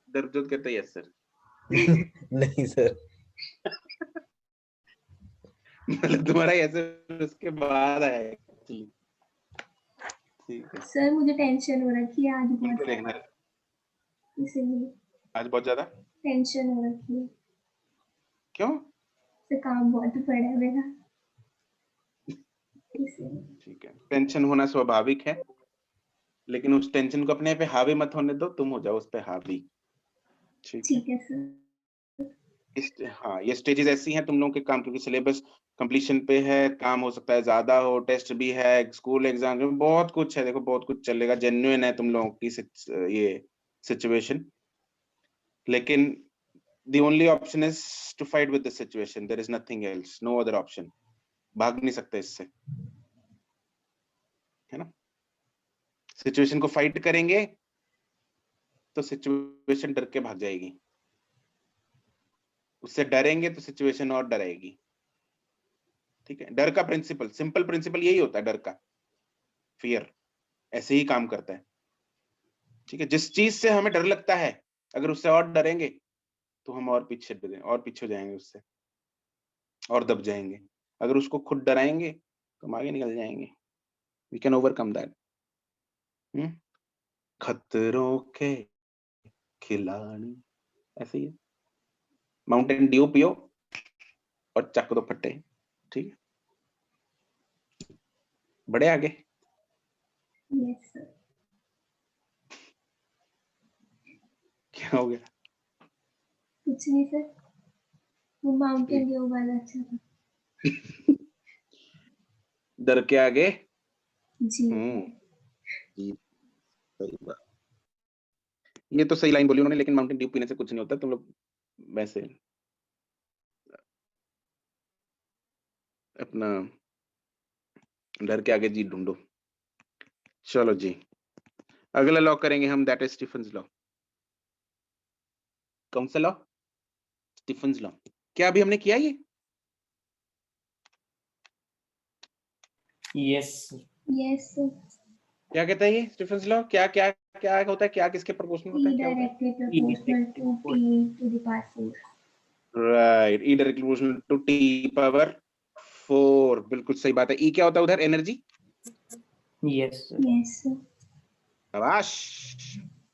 दर्द कहता है यस सर। नहीं सर। मतलब तुम्हारा ऐसे उसके बाद आया एक्चुअली, ठीक है। सर मुझे टेंशन हो रखी है आज बहुत, देखना इसीलिए आज बहुत ज्यादा टेंशन हो रखी है। क्यों? तो काम बहुत पड़ा है मेरा, इसीलिए। ठीक है, टेंशन होना स्वाभाविक है, लेकिन उस टेंशन को अपने पे हावी मत होने दो, तुम हो जाओ उस पे हावी, ठीक है। ठीक है सर। हाँ, ये स्टेजेस ऐसी हैं तुम लोगों के काम, क्योंकि सिलेबस कंप्लीशन पे है, काम हो सकता है ज्यादा हो, टेस्ट भी है, स्कूल एग्जाम में बहुत कुछ है, देखो बहुत कुछ चलेगा, जेन्युइन है तुम लोगों की ये सिचुएशन, लेकिन the only option is to fight with the situation, there is nothing else, no other option, भाग नहीं सकते इससे, है ना। सिचुएशन को फाइट करेंगे तो सिचुएशन डर के भाग जाएगी, उससे डरेंगे तो सिचुएशन और डरेगी, ठीक है। डर का प्रिंसिपल, सिंपल प्रिंसिपल यही होता है डर का, फियर ऐसे ही काम करता है, ठीक है। जिस चीज से हमें डर लगता है अगर उससे और डरेंगे तो हम और पीछे हो जाएंगे उससे, और दब जाएंगे। अगर उसको खुद डराएंगे तो हम आगे निकल जाएंगे, वी कैन ओवरकम दैट। खतरों के खिलाड़ी, ऐसे ही है। माउंटेन ड्यू पियो और चक दो फट्टे, ठीक है। बड़े आगे। Yes sir. क्या हो गया? कुछ नहीं सर, वो माउंटेन ड्यू वाला अच्छा था। डर के आगे जी। जी, सही बात। ये तो सही लाइन बोली उन्होंने, लेकिन माउंटेन ड्यू पीने से कुछ नहीं होता, तुम लोग वैसे अपना डर के आगे जीत ढूंढो। चलो जी, अगला लॉ करेंगे हम, दैट इज स्टीफन्स लॉ। कौन सा लॉ? Stephen's law. क्या अभी हमने किया ये? यस यस क्या कहता है ये स्टीफन्स लॉ? क्या क्या क्या होता है? क्या किसके प्रोपोर्शनल होता है? क्या होता है? Directly proportional to T to the power 4। Right, E directly proportional to T power 4। बिल्कुल सही बात है। ई क्या होता है उधर? एनर्जी। यस यस शाबाश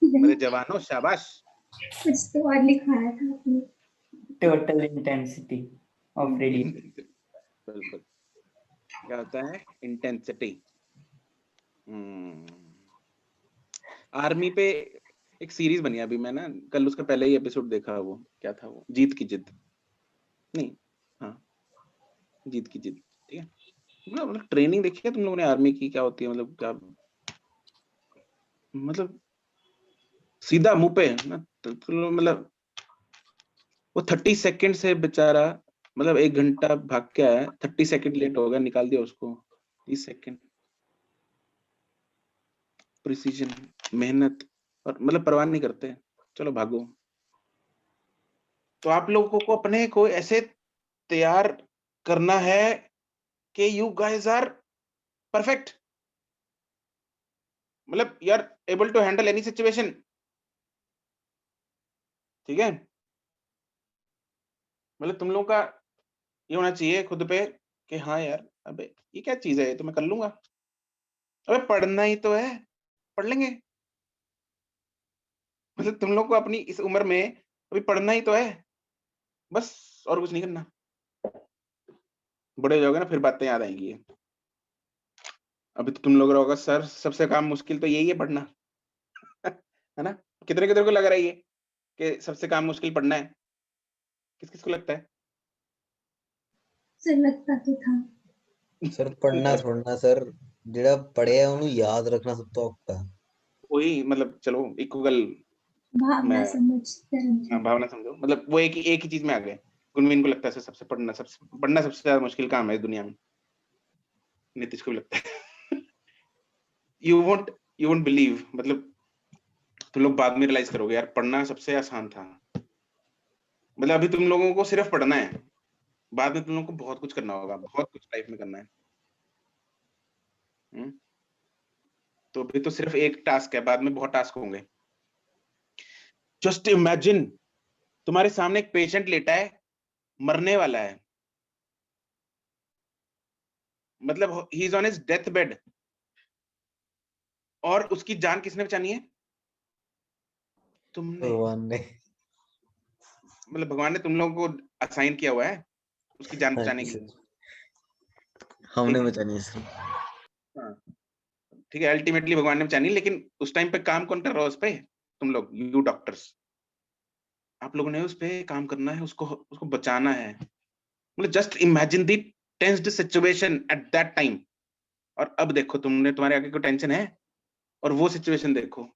मेरे जवानों, शाबाश। कुछ तो और लिखाया था आपने। Total intensity of radiation. बिल्कुल। क्या होता है? इंटेंसिटी। आर्मी पे एक सीरीज बनी है अभी, मैं ना कल उसका पहले ही एपिसोड देखा। वो क्या था? वो जीत की जिद, नहीं, हाँ, जीत की जिद। ठीक है, मतलब ट्रेनिंग देखी है तुम लोगों ने आर्मी की? क्या होती है, मतलब क्या, मतलब सीधा मुंह पे ना, मतलब वो 30 सेकंड से बेचारा, मतलब 1 घंटा भाग के आया, 30 सेकंड लेट हो गया, निकाल दिया उसको। 30 सेकंड प्रिसीजन, मेहनत, और मतलब परवाह नहीं करते, चलो भागो। तो आप लोगों को अपने को ऐसे तैयार करना है कि यू गाइस आर परफेक्ट, मतलब you are able to handle any situation. ठीक है, मतलब तुम लोगों का ये होना चाहिए खुद पे कि हाँ यार, अबे ये क्या चीज है, ये तो मैं कर लूंगा। अबे पढ़ना ही तो है, पढ़ लेंगे। मतलब तुम लोग को अपनी इस उम्र में अभी पढ़ना ही तो है, बस, और कुछ नहीं करना। बड़े हो जाओगे ना, फिर बातें याद आएंगी ये। अभी तो तुम लोग रहोगा सर सबसे काम मुश्किल तो यही है, पढ़ना। है ना? कितने कितने को लग रहा है ये कि सबसे काम मुश्किल पढ़ना है? किस किस को लगता है? सर लगता तो था। सर पढ़ना थोड़ा सर, ਜਿਹੜਾ ਪੜਿਆ ਉਹਨੂੰ ਯਾਦ ਰੱਖਣਾ ਸਭ ਤੋਂ ਔਖਾ ਹੈ। वही, मतलब चलो इक्वल, भावना मैं समझ धर्म भावना समझो, मतलब वो एक ही चीज में आ गए। गुनवीन को लगता है सबसे पढ़ना सबसे ज्यादा मुश्किल काम है इस दुनिया में। नीतीश को भी लगता है। यू वोंट बिलीव, मतलब तुम लोग बाद में रियलाइज करोगे यार, पढ़ना सबसे आसान था। मतलब अभी तुम लोगों को सिर्फ पढ़ना है, बाद में तुम लोगों को बहुत कुछ करना होगा, बहुत कुछ लाइफ में करना है। तो अभी तो सिर्फ एक टास्क है, बाद में बहुत टास्क होंगे। जस्ट इमेजिन, तुम्हारे सामने एक पेशेंट लेटा है, मरने वाला है, मतलब he is on his death bed, और उसकी जान किसने बचानी है? तुमने। भगवान ने। मतलब भगवान ने तुम लोगों को असाइन किया हुआ है उसकी जान हाँ बचाने जी के लिए। सर, हमने ठीक है, बचानी है सर। हाँ, ठीक है, अल्टीमेटली भगवान ने बचानी, लेकिन उस टाइम पे काम कौन कर रहा है उस पे? तुम लोग, यू डॉक्टर्स। आप लोगों ने उस पे काम करना है, उसको उसको बचाना है। मतलब just imagine the tensed situation at that time. और अब देखो, तुमने, तुम्हारे आगे कोई टेंशन है, और वो सिचुएशन देखो।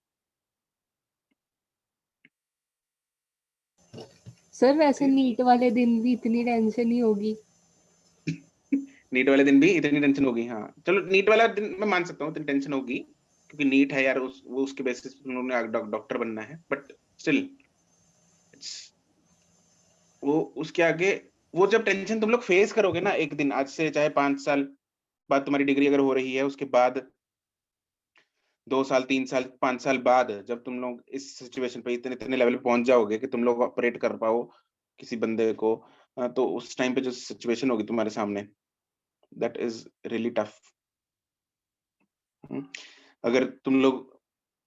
सर वैसे नीट वाले दिन भी इतनी टेंशन ही होगी। नीट वाले दिन भी इतनी टेंशन होगी? हाँ चलो, नीट वाला दिन मैं मान सकता हूँ इतनी टेंशन होगी, क्योंकि नीट है यार, वो उसके बेसिस पे उन्होंने डॉक्टर बनना है, बट स्टिल वो उसके आगे, वो जब टेंशन तुम लोग फेस करोगे ना एक दिन, आज से चाहे 5 साल बाद तुम्हारी डिग्री अगर हो रही है, उसके बाद 2 साल, 3 साल, 5 साल बाद, जब तुम लोग इस सिचुएशन पे इतने इतने लेवल पे पहुंच जाओगे कि तुम लोग ऑपरेट कर पाओ किसी बंदे को, तो उस टाइम पे जो सिचुएशन होगी तुम्हारे सामने, दैट इज रियली टफ। अगर तुम लोग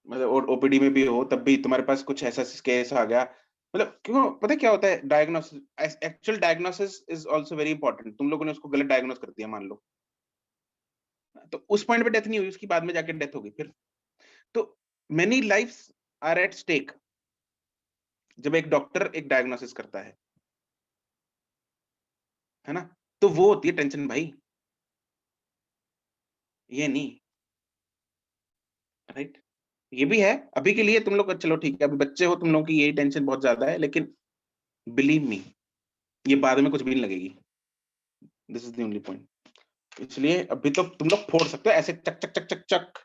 मतलब ओपीडी में भी हो, तब भी तुम्हारे पास कुछ ऐसा केस आ गया, मतलब क्यों, पता है क्या होता है? Diagnosis, actual diagnosis is also very important. तुम लोगों ने उसको गलत डायग्नोस कर दिया मान लो, तो उस पॉइंट पे डेथ नहीं हुई, उसकी बाद में जाके डेथ होगी फिर। तो many lives are at stake जब एक डॉक्टर एक डायग्नोसिस करता है ना? तो वो होती है टेंशन भाई, ये नहीं, राइट? ये भी है अभी के लिए तुम लोग, चलो ठीक है, अभी बच्चे हो तुम लोग की, यही टेंशन बहुत ज्यादा है, लेकिन बिलीव मी, ये बाद में कुछ भी नहीं लगेगी। This is the only point. इसलिए अभी तो तुम लोग फोड़ सकते हो ऐसे चक चक चक चक चक,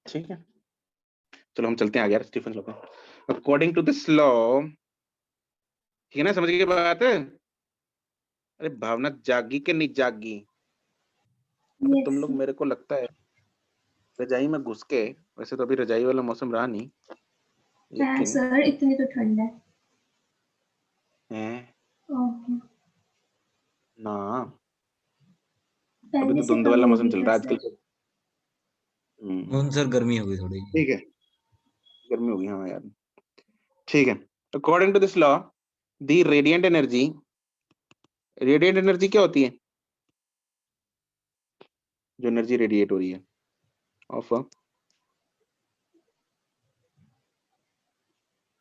ठीक है। चलो हम चलते हैं आगे यार, स्टीफन लॉ पे। अकॉर्डिंग टू दिस लॉ, ठीक है ना, समझ गए बात है? अरे भावना जागी के नहीं जागी? अबे तुम लोग, मेरे को लगता है रजाई में घुस के, वैसे तो अभी रजाई वाला मौसम रहा नहीं, लेकिन सर इतनी तो ठंड है। हैं ओके, ना, अभी पहले तो से धुंध कम वाला मौसम होगी चल क्या रहा है सर? आजकल। मोहन सर गर्मी हो गई थोड़ी। ठीक है, गर्मी हो गई हाँ यार। ठीक है, according to this law, the radiant energy, radiant energy क्या होती है? जो एनर्जी रेडिएट हो रही है of a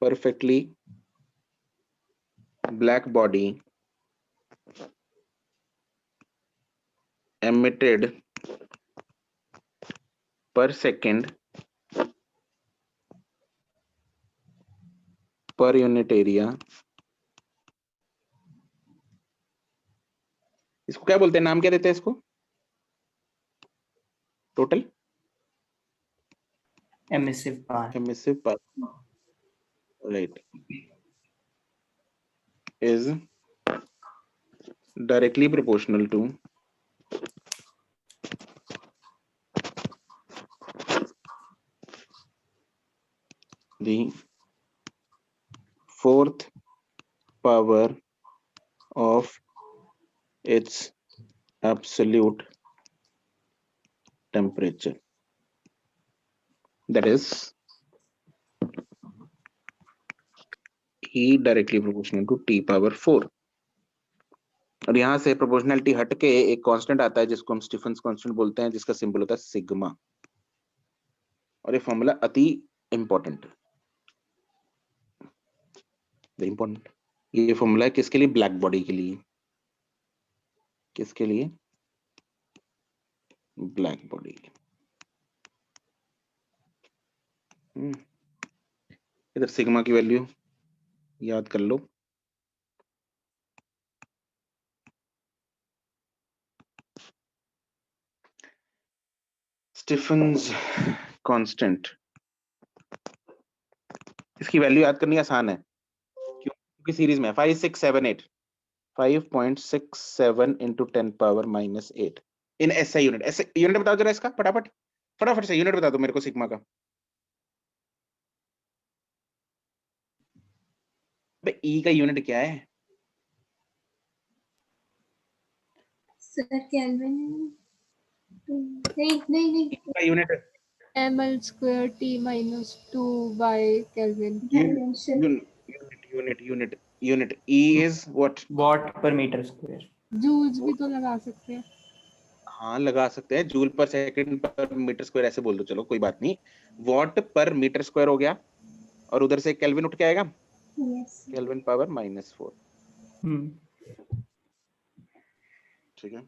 perfectly black body emitted per second per unit area, इसको क्या बोलते हैं, नाम क्या देते हैं इसको? Total emissive power. emissive power, right, is directly proportional to the fourth power of its absolute temperature, that is E directly proportional to T power 4। और यहां से प्रोपोर्शनलिटी हट के एक कांस्टेंट आता है जिसको हम स्टीफन्स कांस्टेंट बोलते हैं, जिसका सिंबल होता है सिग्मा। और ये फॉर्मूला अति इंपॉर्टेंट है, वेरी इंपॉर्टेंट। ये फॉर्मूला है किसके लिए? ब्लैक बॉडी के लिए। किसके लिए? Black body. इधर सिग्मा की वैल्यू याद कर लो, स्टीफन्स कांस्टेंट, इसकी वैल्यू याद करनी आसान है क्योंकि सीरीज में 5 6 7 8 5.67 into 10 power minus 8 इन SI यूनिट। ऐसे यूनिट बताओ जरा इसका, फटाफट फटाफट से यूनिट बता दो मेरे को सिग्मा का। ई का यूनिट क्या है? सर केल्विन, नहीं नहीं नहीं, का unit ml square t minus 2 by Kelvin. Unit E is what? What पर मीटर स्क्वायर। जूल्स भी तो लगा सकते हैं। हाँ लगा सकते हैं, जूल पर सेकंड पर मीटर स्क्वायर ऐसे बोल दो, चलो कोई बात नहीं। वॉट पर मीटर स्क्वायर हो गया, और उधर से केल्विन उठ के आएगा, केल्विन पावर -4। ठीक है,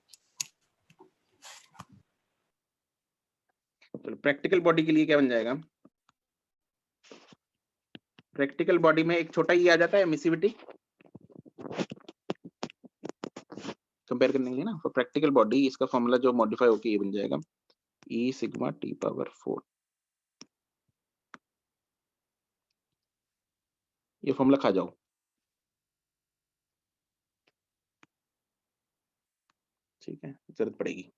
चलो प्रैक्टिकल बॉडी के लिए क्या बन जाएगा? प्रैक्टिकल बॉडी में एक छोटा ई आ जाता है, एमिसिविटी कंपेयर करने के लिए ना। फॉर प्रैक्टिकल बॉडी इसका फॉर्मूला जो मॉडिफाई होकर ये बन जाएगा E सिग्मा T पावर 4। ये फॉर्मूला खा जाओ, ठीक है, जरूरत पड़ेगी।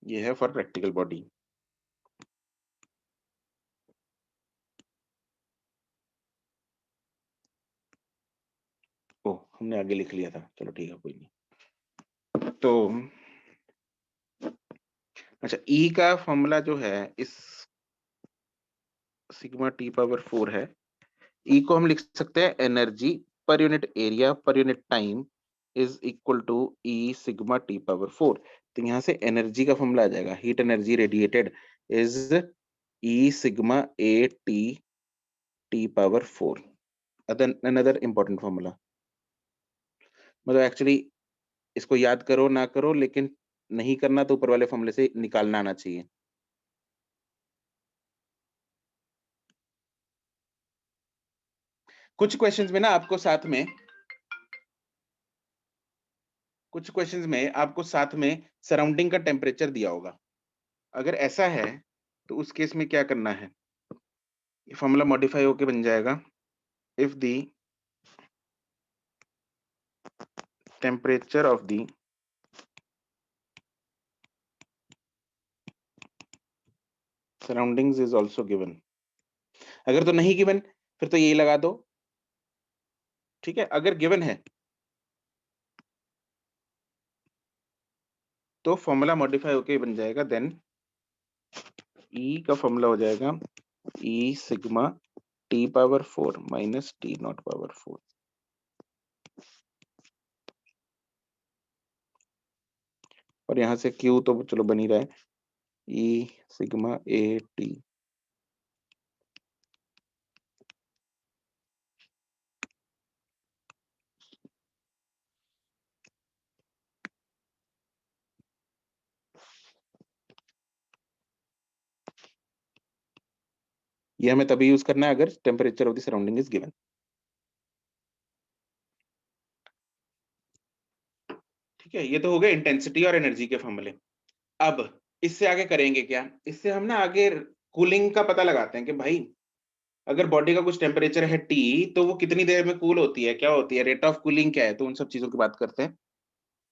ये है फॉर प्रैक्टिकल बॉडी। ओ हमने आगे लिख लिया था, चलो ठीक है कोई नहीं। तो अच्छा, ई का फॉर्मूला जो है इस सिग्मा T पावर 4 है, ई को हम लिख सकते हैं एनर्जी पर यूनिट एरिया पर unit time is equal to E sigma T power 4। तो यहाँ से एनर्जी का फॉर्मूला आ जाएगा, heat energy radiated is E sigma A T power 4। Another important formula, मतलब एक्चुअली इसको याद करो ना करो, लेकिन नहीं करना तो ऊपर वाले फॉर्मूले से निकालना आना चाहिए। कुछ क्वेश्चंस में ना आपको साथ में सराउंडिंग का टेम्परेचर दिया होगा। अगर ऐसा है तो उस केस में क्या करना है, ये फॉर्मूला मॉडिफाई होके बन जाएगा if the temperature of the surroundings is also given. अगर तो नहीं गिवन फिर तो यही लगा दो, ठीक है। अगर गिवन है तो फॉर्मूला मॉडिफाई होके बन जाएगा, देन ई का फॉर्मूला हो जाएगा ई sigma T power 4 minus T not power 4। और यहाँ से क्यू तो चलो बन ही रहा है, ई सिग्मा ए टी। ये हमें तभी यूज करना है अगर temperature of the surrounding is given. ठीक है, ये तो हो गए इंटेंसिटी और एनर्जी के फॉर्मूले। अब इससे आगे करेंगे क्या, इससे हम ना आगे कूलिंग का पता लगाते हैं कि भाई अगर बॉडी का कुछ टेम्परेचर है टी तो वो कितनी देर में कूल होती है, क्या होती है, रेट ऑफ कूलिंग क्या है, तो उन सब चीजों की बात करते हैं।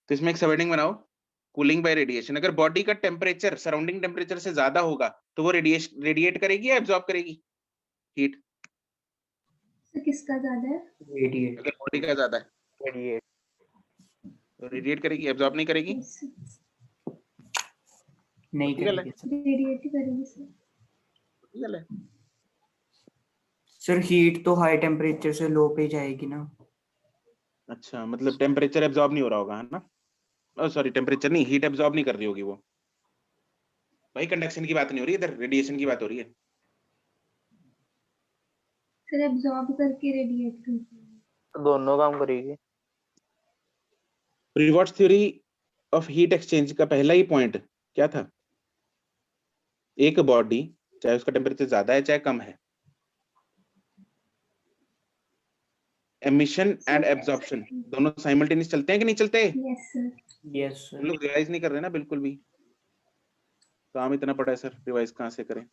तो इसमें एक सबहेडिंग बनाओ, कूलिंग बाय रेडिएशन। अगर बॉडी का टेम्परेचर सराउंडिंग टेम्परेचर से ज्यादा होगा तो वो रेडिएट करेगी या एब्जॉर्ब करेगी हीट? तो किसका ज्यादा है? रेडिएट। अगर बॉडी का ज्यादा है रेडिएट। तो रेडिएट करेगी, एब्जॉर्ब नहीं करेगी? नहीं ठीक है करेगी सर। रेडिएट ही करेंगे सर। ठीक है। सर हीट तो हाई टेम्परेचर से लो पे जाएगी ना। अच्छा, मतलब टेम्परेचर एब्जॉर्ब नहीं हो रहा होगा, है ना? सॉरी, टेम्परेचर नहीं, हीट एब्जॉर्ब नहीं कर रही होगी वो। भाई कंडक्शन की बात नहीं हो रही, इधर रेडिएशन की बात हो रही है। सर एब्जॉर्ब करके रेडिएट करती है। तो दोनों काम करेगी। Reverse theory of heat exchange का पहला ही पॉइंट क्या था? एक बॉडी चाहे उसका टेम्परेचर ज्यादा है चाहे कम है, एमिशन एंड एब्जॉर्प्शन दोनों साइमल्टेनियस चलते हैं कि नहीं चलते? Yes sir. यस हम सर। लोग रिवाइज नहीं कर रहे ना बिल्कुल भी, काम इतना पड़ा है सर, रिवाइज कहाँ से करें, है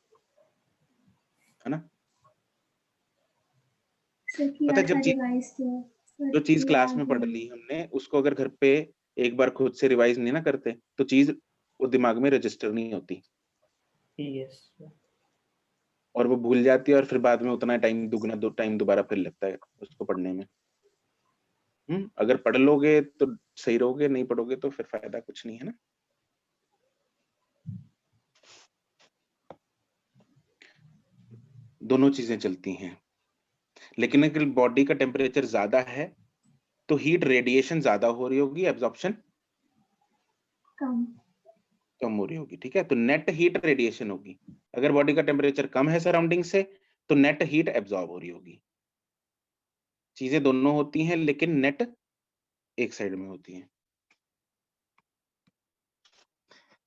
ना? सर किया पता था जब चीज, रिवाइज तो जो चीज क्लास में पढ़ ली हमने उसको अगर घर पे एक बार खुद से रिवाइज नहीं ना करते तो चीज वो दिमाग में रजिस्टर नहीं होती यस और वो भूल जाती है, और फिर बाद में उतना टाइम दुगना टाइम दोबारा फिर लगता है उसको पढ़ने में। अगर पढ़ लोगे तो सही रहोगे, नहीं पढ़ोगे तो फिर फायदा कुछ नहीं है ना। दोनों चीजें चलती हैं, लेकिन अगर बॉडी का टेम्परेचर ज्यादा है तो हीट रेडिएशन ज्यादा हो रही होगी, एब्जॉर्प्शन कम। कम हो रही होगी। ठीक है, तो नेट हीट रेडिएशन होगी। अगर बॉडी का टेम्परेचर कम है सराउंडिंग से तो नेट हीट एब्जॉर्ब हो रही होगी। चीजें दोनों होती हैं लेकिन नेट एक साइड में होती है।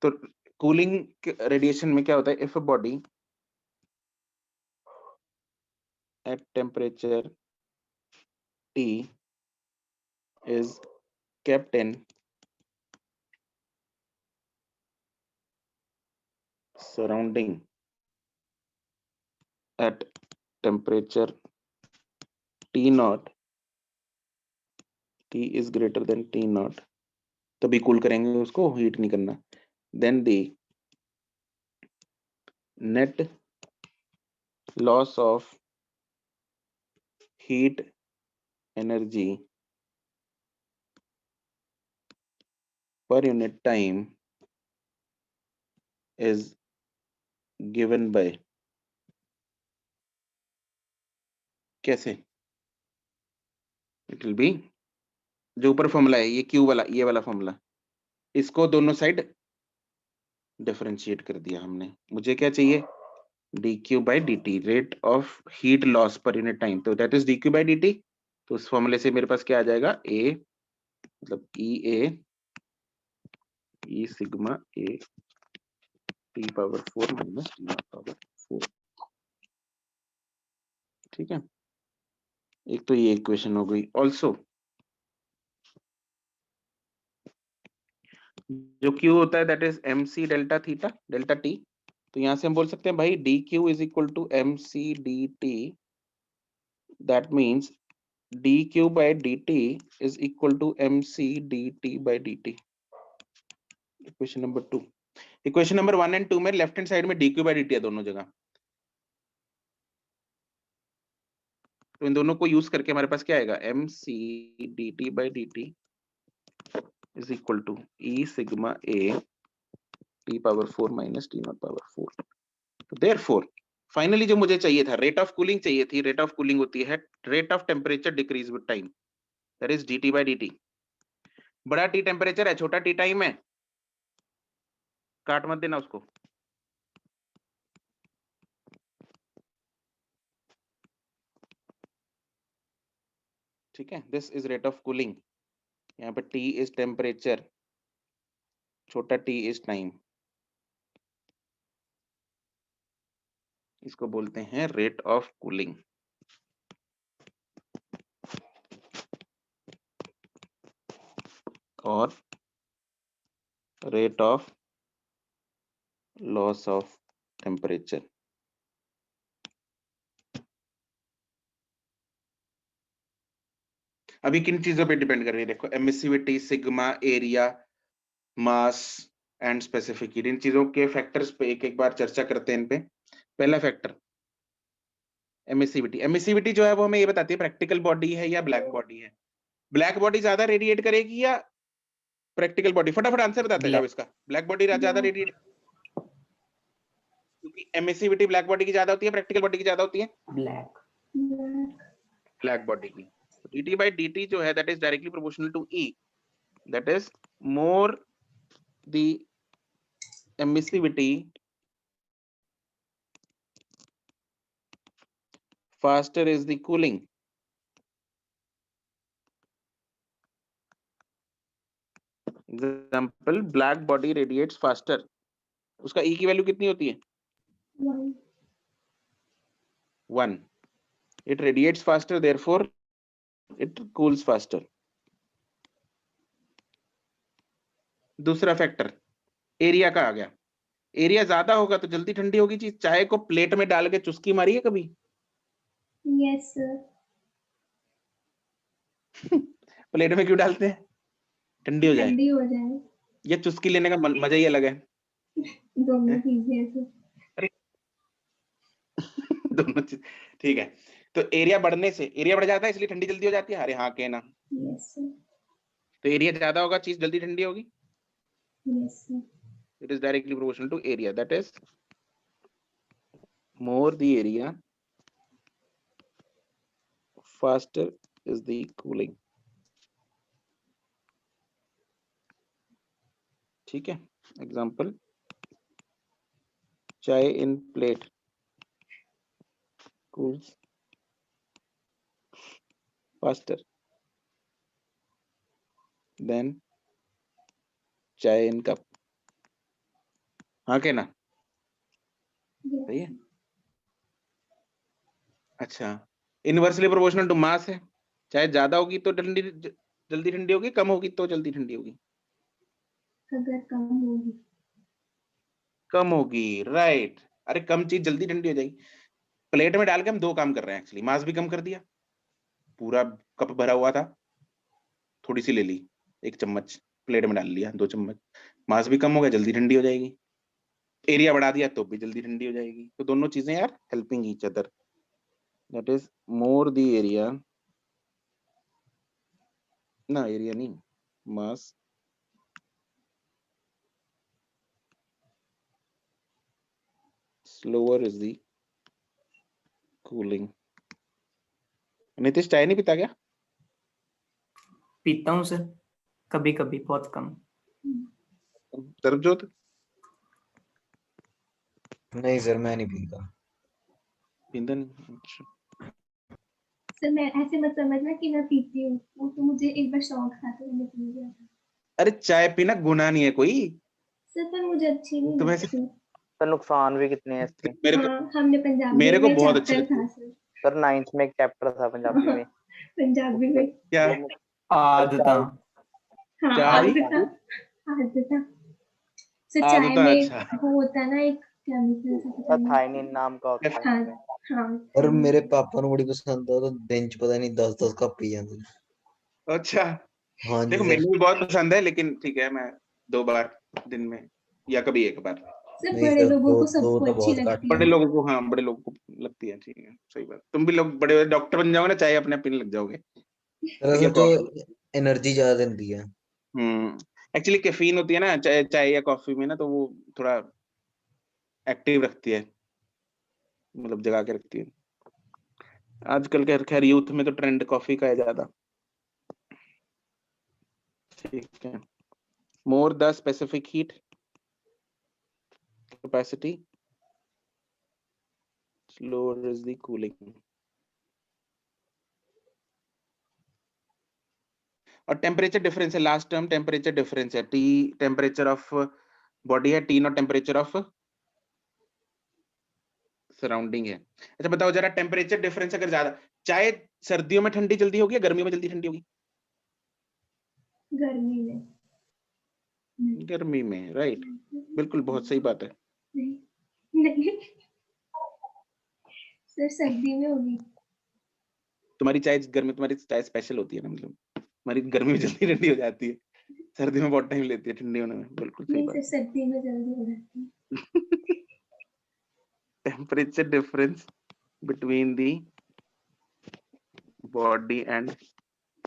तो कूलिंग रेडिएशन में क्या होता है, if a body at temperature T is kept in surrounding at temperature T naught, T is greater than T naught, तभी कूल करेंगे उसको, हीट नहीं करना। then the net loss of heat energy per unit time is given by, कैसे? It will be, जो ऊपर formula है ये क्यू वाला, ये वाला फॉर्मूला, इसको दोनों साइड डिफरेंशिएट कर दिया हमने। मुझे क्या चाहिए, dq by dt, rate of heat loss per unit time, तो that is dq by dt। तो उस फॉर्मूले से मेरे पास क्या आ जाएगा, a मतलब e सिग्मा a t power 4 minus t power 4। ठीक है, एक तो ये इक्वेशन हो गई। ऑल्सो जो Q होता है that is MC delta theta delta T, तो यहाँ से हम बोल सकते हैं भाई DQ is equal to MC DT, that means DQ by DT is equal to MC DT by DT। Equation number 2। Equation number 1 and 2 में लेफ्ट हैंड साइड में DQ by DT है दोनों जगह, तो इन दोनों को यूज करके हमारे पास क्या आएगा, MC DT by DT is equal to E sigma A T power 4 minus T naught power 4। तो therefore फाइनली जो मुझे चाहिए था, रेट ऑफ कूलिंग चाहिए थी, रेट ऑफ कूलिंग होती है rate of temperature decrease with time, that is DT by DT। बड़ा T टेम्परेचर है, छोटा T टाइम है, काट मत देना उसको। ठीक है, this is rate of cooling, यहाँ पे T इज टेम्परेचर, छोटा T इज टाइम, इसको बोलते हैं रेट ऑफ कूलिंग। और rate of loss of temperature. अभी किन चीजों पे डिपेंड कर रही है, देखो emissivity, sigma, area, mass and specific heat, इन चीजों के फैक्टर्स पे एक एक बार चर्चा करते हैं इन पे। पहला फैक्टर एमिसिविटी। एमिसिविटी जो है वो हमें ये बताती है प्रैक्टिकल बॉडी है या ब्लैक बॉडी है। ब्लैक बॉडी ज्यादा रेडिएट करेगी या प्रैक्टिकल बॉडी? फटाफट आंसर बताते जाओ इसका। ब्लैक बॉडी ज्यादा रेडिएट, क्योंकि एमिसिविटी ब्लैक बॉडी की ज्यादा होती है, प्रैक्टिकल बॉडी की ज्यादा होती है ब्लैक बॉडी की। DT by DT जो है that is directly proportional to E, that is more the emissivity, faster is the cooling। Example, black body radiates faster, उसका E की वैल्यू कितनी होती है? 1। It radiates faster, therefore it cools faster। दूसरा factor area का आ गया। Area ज्यादा होगा तो जल्दी ठंडी होगी चीज। चाय को प्लेट में डाल के चुस्की मारी है कभी? Yes sir. प्लेट में क्यों डालते हैं? ठंडी हो जाए। ठंडी हो जाए। ये चुस्की लेने का मजा ही अलग है। दोनों चीजें हैं सर। दोनों चीज ठीक है। तो एरिया बढ़ने से, एरिया बढ़ जाता है इसलिए ठंडी जल्दी हो जाती है। अरे हाँ के ना। Yes sir. तो एरिया ज्यादा होगा चीज जल्दी ठंडी होगी। Yes sir. It is directly proportional to area, that is more the area, faster is the cooling। ठीक है, एग्जाम्पल चाय इन प्लेट cools faster than चाय इन कप। हाँ के ना? सही है। अच्छा, इनवर्सली प्रोपोर्शनल टू मास है। चाहे ज्यादा होगी तो जल्दी ठंडी होगी, कम होगी तो जल्दी ठंडी होगी। अगर कम होगी, राइट। अरे कम चीज जल्दी ठंडी हो जाएगी। प्लेट में डाल के हम दो काम कर रहे हैं एक्चुअली। मास भी कम कर दिया, पूरा कप भरा हुआ था, थोड़ी सी ले ली, 1 चम्मच प्लेट में डाल लिया, 2 चम्मच, मास भी कम हो गया, जल्दी ठंडी हो जाएगी। एरिया बढ़ा दिया तो भी जल्दी ठंडी हो जाएगी। तो दोनों चीजें यार helping each other, that is more the area, ना एरिया नहीं, mass slower is the cooling. Nitish चाय नहीं पीता क्या? पीता हूँ सर, कभी कभी, बहुत कम। तरबजोत? नहीं सर, मैं नहीं पीता। पीता नहीं? अच्छा। सर मैं ऐसे मत समझना कि मैं पीती हूँ, वो तो मुझे एक बार शौक था तो मैंने पी लिया था। अरे चाय पीना गुनाह नहीं है कोई। सर पर मुझे अच्छी नहीं तो लगती। सर नुकसान भी कितने हैं इसके? मेरे को हाँ, हमने पंजाबी मेरे को में बहुत अच्छी चैप्टर लगती था है। सर। सर 9th में एक चैप्टर था पंजाबी में, पंजाबी में क्या? आदता। हाँ क्या जी? आदता आदता सर चाय आदता, में अच्छा। वो होता है ना एक केमिकल सा पता नहीं थाइनिन नाम का होता है हाँ इसमें। हाँ और मेरे पापा ਨੂੰ ਬੜੀ ਪਸੰਦ ਆ, ਉਹ ਤਾਂ ਦਿਨ ਚ ਪਤਾ ਨਹੀਂ 10-10 ਕੱਪ ਪੀ ਜਾਂਦੇ ਨੇ। अच्छा, ਹਾਂਜੀ देखो सर। मेनू भी बहुत पसंद है, लेकिन ठीक है, मैं 2 बार दिन में या कभी 1 बार। सर नहीं बड़े सर, लोगों दो को दो सबको तो अच्छी बहुत लगती घट बड़े है लोगों को, हाँ, बड़े लोगों को लगती है, ठीक है, सही बात। तुम भी लोग बड़े डॉक्टर बन जाओगे ना, चाय अपने पीने लग जाओगे। सर या असल तो कॉफी। एनर्जी ज्यादा देती है। एक्चुअली कैफीन होती है ना चाय या कॉफी में ना, तो वो थोड़ा एक्टिव रखती है, मतलब जगा के रखती है। आजकल के खैर यूथ में तो ट्रेंड कॉफी का है ज्यादा। ठीक है। More the specific heat capacity, slower is the cooling। और टेम्परेचर डिफरेंस है, लास्ट टर्म टेम्परेचर डिफरेंस है। टी टेम्परेचर ऑफ बॉडी है, T not temperature of surrounding है। अच्छा बताओ जरा, टेम्परेचर डिफरेंस अगर ज्यादा, चाय सर्दियों में ठंडी जल्दी होगी या गर्मियों में जल्दी ठंडी होगी? गर्मी में गर्मी में, राइट, बिल्कुल, बहुत सही बात है। नहीं सर सर्दी में होगी। तुम्हारी चाय स्पेशल होती है ना, मतलब हमारी गर्मी में जल्दी ठंडी हो जाती है, सर्दी में बहुत टाइम लेती है ठंडी होने में। बिल्कुल सही नहीं सर बात। सर्दी में जल्दी हो जाती है। Temperature difference between the body and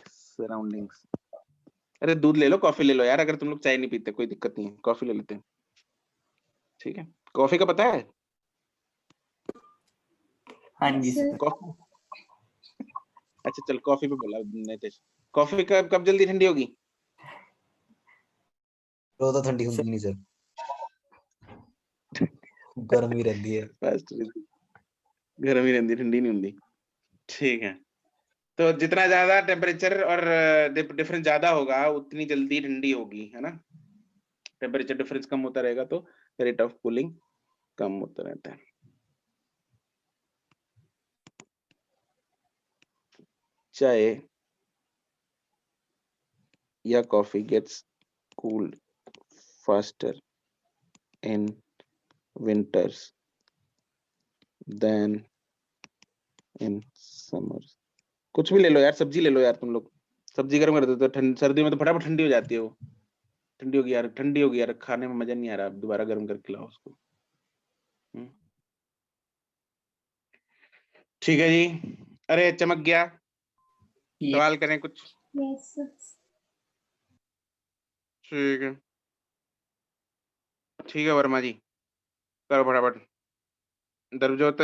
surroundings. अरे दूध ले लो, कॉफी ले लो यार, अगर तुम लोग चाय नहीं पीते कोई दिक्कत नहीं है, कॉफी ले लेते हैं। ठीक है, कॉफी का पता है? हाँ जी सर सर। कॉफी, अच्छा चल कॉफी पे बोला नितेश। कॉफी कब जल्दी ठंडी होगी? वो तो ठंडी होती नहीं सर, गर्म ही रहती है। Fast गर्म ही रहती, ठंडी नहीं होती। ठीक है, तो जितना ज्यादा टेम्परेचर और डिफरेंस ज्यादा होगा उतनी जल्दी ठंडी होगी, है ना। टेम्परेचर डिफरेंस कम होता रहेगा तो रेट ऑफ कूलिंग कम होता रहता है। चाय या coffee gets cooled faster in winters than in summers। कुछ भी ले लो यार, सब्जी ले लो यार, तुम लोग सब्जी गर्म कर देते हो, ठंड सर्दी में तो फटाफट ठंडी हो जाती है वो। ठंडी होगी यार, ठंडी होगी यार, खाने में मजा नहीं आ रहा, दोबारा गर्म करके लाओ उसको। ठीक है जी, अरे चमक गया, सवाल करें कुछ? यस सर ठीक है, ठीक है वर्मा जी, करो फटाफट। दरजोत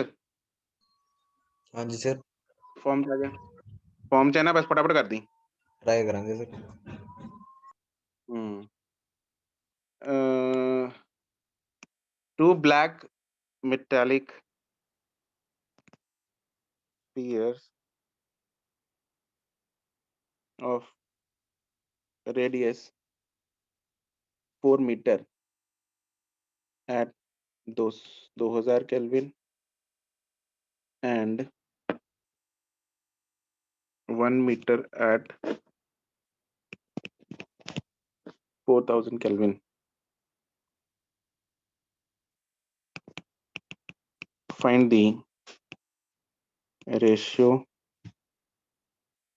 हाँ जी सर, फॉर्म आ गया, फॉर्म चाहिए ना, बस फटाफट कर दी। ट्राई करेंगे sir. two black metallic spheres of radius 4 meter at 2000 Kelvin and 1 meter at 4000 Kelvin. Find the ratio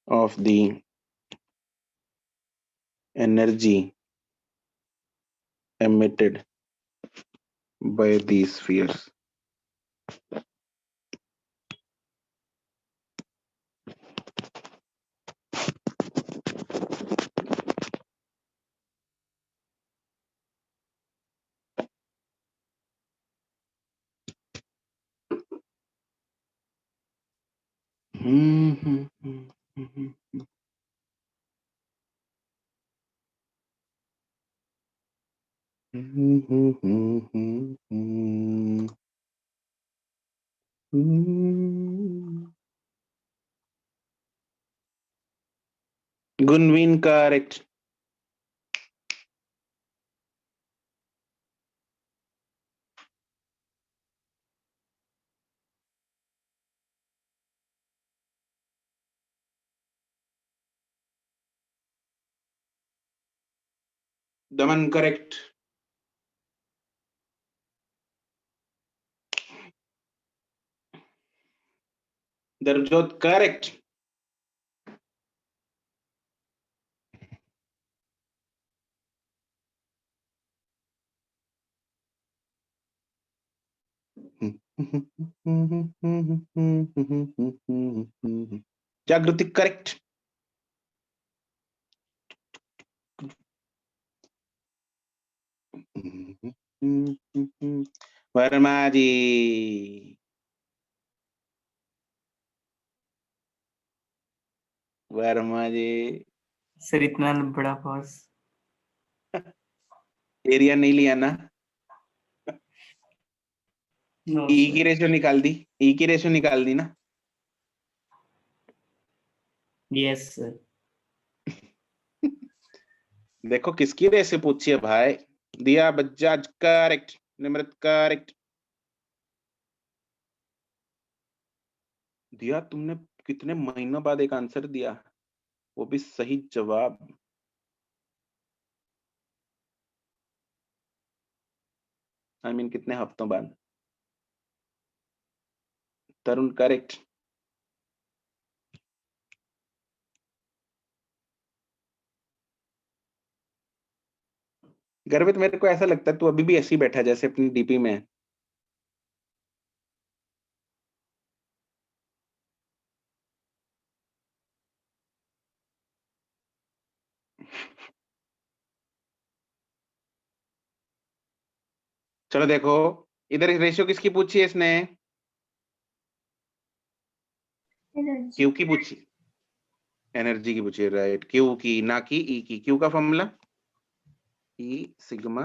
of the energy emitted by these spheres. Gunvin correct. Daman correct. दरजोत correct. जागृति correct. Verma जी. वर्मा जी. Sir इतना बड़ा pause. Area नहीं लिया ना. No ई sir. की ratio निकाल दी. ई की ratio निकाल दी ना. Yes sir. देखो किसकी रेशियो पूछी है भाई. दिया बजाज करेक्ट. निमृत करेक्ट. दिया तुमने कितने महीनों बाद एक आंसर दिया, वो भी सही जवाब. आई मीन कितने हफ्तों बाद. तरुण करेक्ट. गर्वित मेरे को ऐसा लगता है तू अभी भी ऐसे ही बैठा है जैसे अपनी डीपी में है. चलो देखो इधर रेशियो किसकी पूछी है इसने. एनर्जी. क्यू की पूछी. एनर्जी की पूछी है राइट. क्यू की ना कि ई की. क्यू का formula E sigma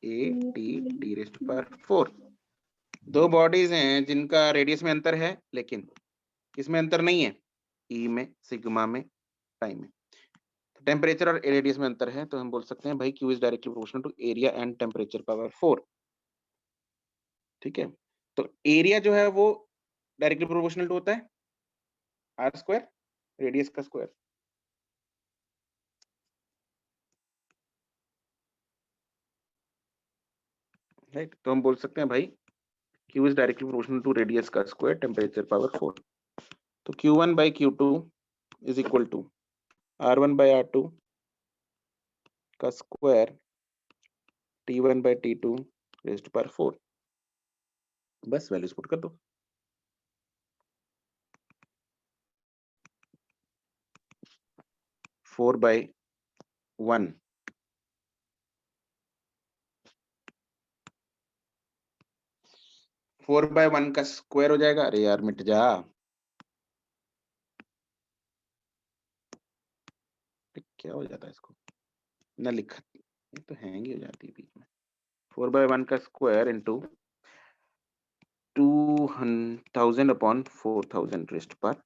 A T T rest पर 4. दो बॉडीज हैं जिनका रेडियस में अंतर है लेकिन इसमें अंतर नहीं है. ई में सिग्मा में टाइम में. टेम्परेचर और रेडियस में अंतर है तो हम बोल सकते हैं भाई Q is directly proportional to area and temperature power 4. ठीक है. तो एरिया जो है वो डायरेक्टली प्रोपोर्शनल टू होता है आर स्क्वायर रेडियस का स्क्वायर. राइट. तो हम बोल सकते हैं भाई Q is directly proportional to radius का square temperature power 4. तो Q1 by Q2 is equal to R1 by R2 का square T1 by T2 raised to power 4. बस वैल्यूज पुट कर दो. Four by one. Four by one का square हो जाएगा. अरे यार मिट जा. क्या हो जाता है इसको ना लिखा. ये तो हैंग ही हो जाती है बीच में. 4/1 का square into 2000 upon 4000 raised to power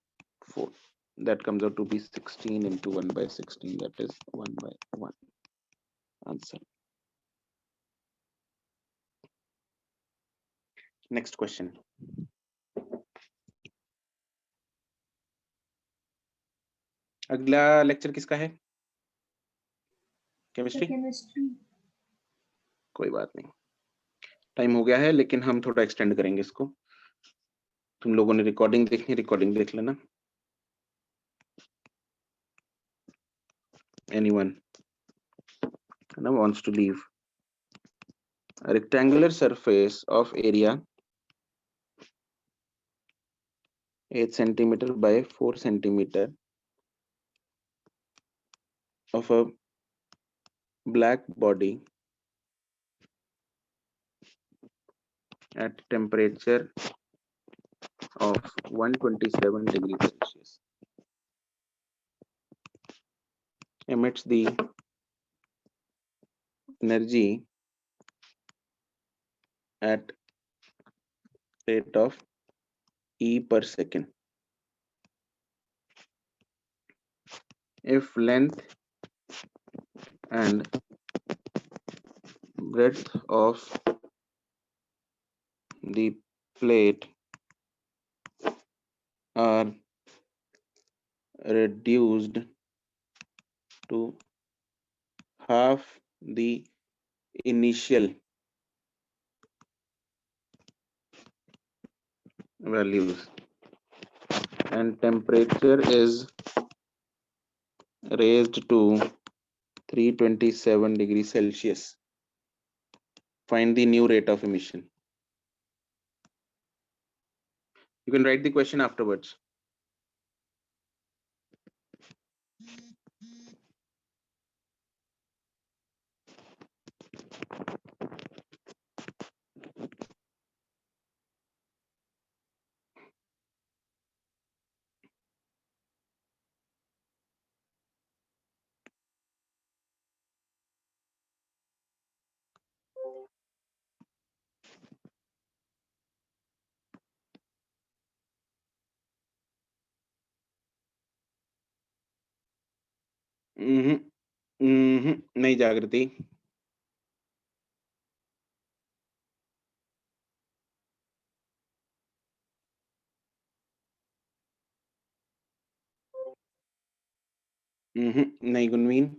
4. That comes out to be 16 into 1 by 16. That is 1 by 1. Answer. Next question. अगला लेक्चर किसका है. केमिस्ट्री. केमिस्ट्री. कोई बात नहीं. टाइम हो गया है लेकिन हम थोड़ा एक्सटेंड करेंगे इसको. तुम लोगों ने रिकॉर्डिंग देखनी, रिकॉर्डिंग देख लेना. Anyone now wants to leave a rectangular surface of area 8 centimeter by 4 centimeter of a black body at temperature of 127 degrees Celsius emits the energy at rate of E per second. If length and breadth of the plate are reduced to half the initial values and temperature is raised to 327 degrees Celsius. Find the new rate of emission. You can write the question afterwards. नहीं जागृति। नहीं गुनवीन।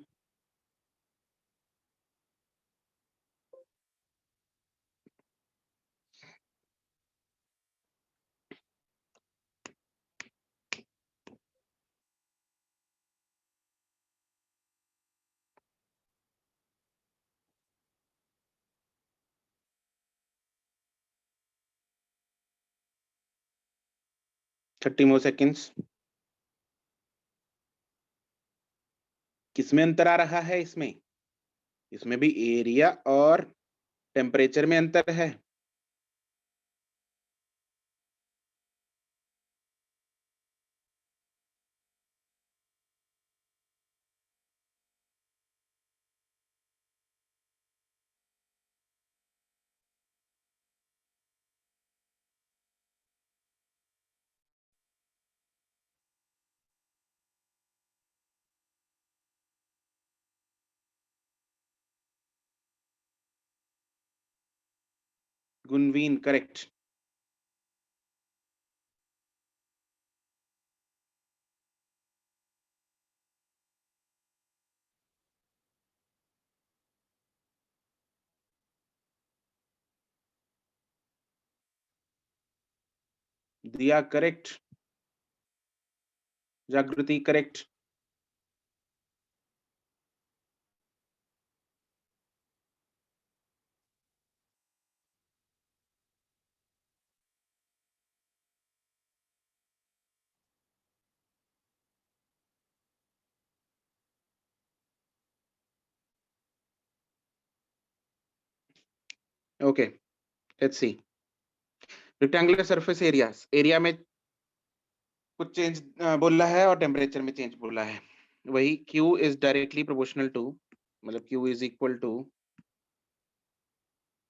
Thirty more seconds. किसमें अंतर आ रहा है? इसमें भी area और टेम्परेचर में अंतर है। गुनवीन करेक्ट। दिया करेक्ट। जागृति correct. Okay let's see. Rectangular surface area में कुछ चेंज बोला है और टेम्परेचर में चेंज बोला है। वही Q is directly proportional to, मतलब Q इज इक्वल टू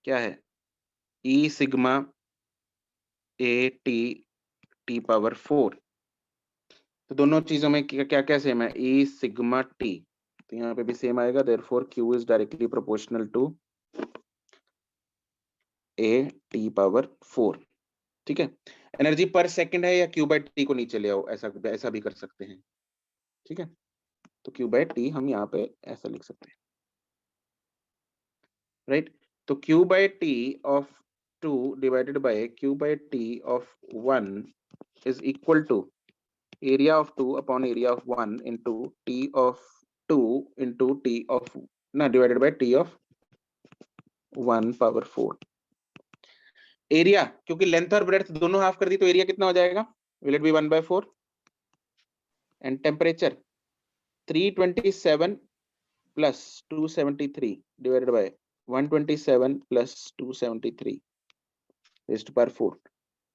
क्या है? E सिग्मा A T पावर 4। तो दोनों चीजों में क्या क्या सेम है? E सिग्मा T, तो यहाँ पे भी सेम आएगा। Therefore Q is directly proportional to A T power 4। ठीक है। एनर्जी पर सेकंड है या Q बाय T को नीचे ले आओ, ऐसा भी कर सकते हैं। ठीक है, तो Q बाय T हम यहाँ पे ऐसा लिख सकते हैं, राइट। तो Q by T of 2 divided by Q by T of 1 is equal to area of 2 upon area of 1 into T of 2 into T of divided by T of 1 power 4। Area क्योंकि length और breadth दोनों half कर दी, तो area कितना हो जाएगा? Will it be 1/4। And temperature 327 plus 273 divided by 127 plus 273 raised power 4।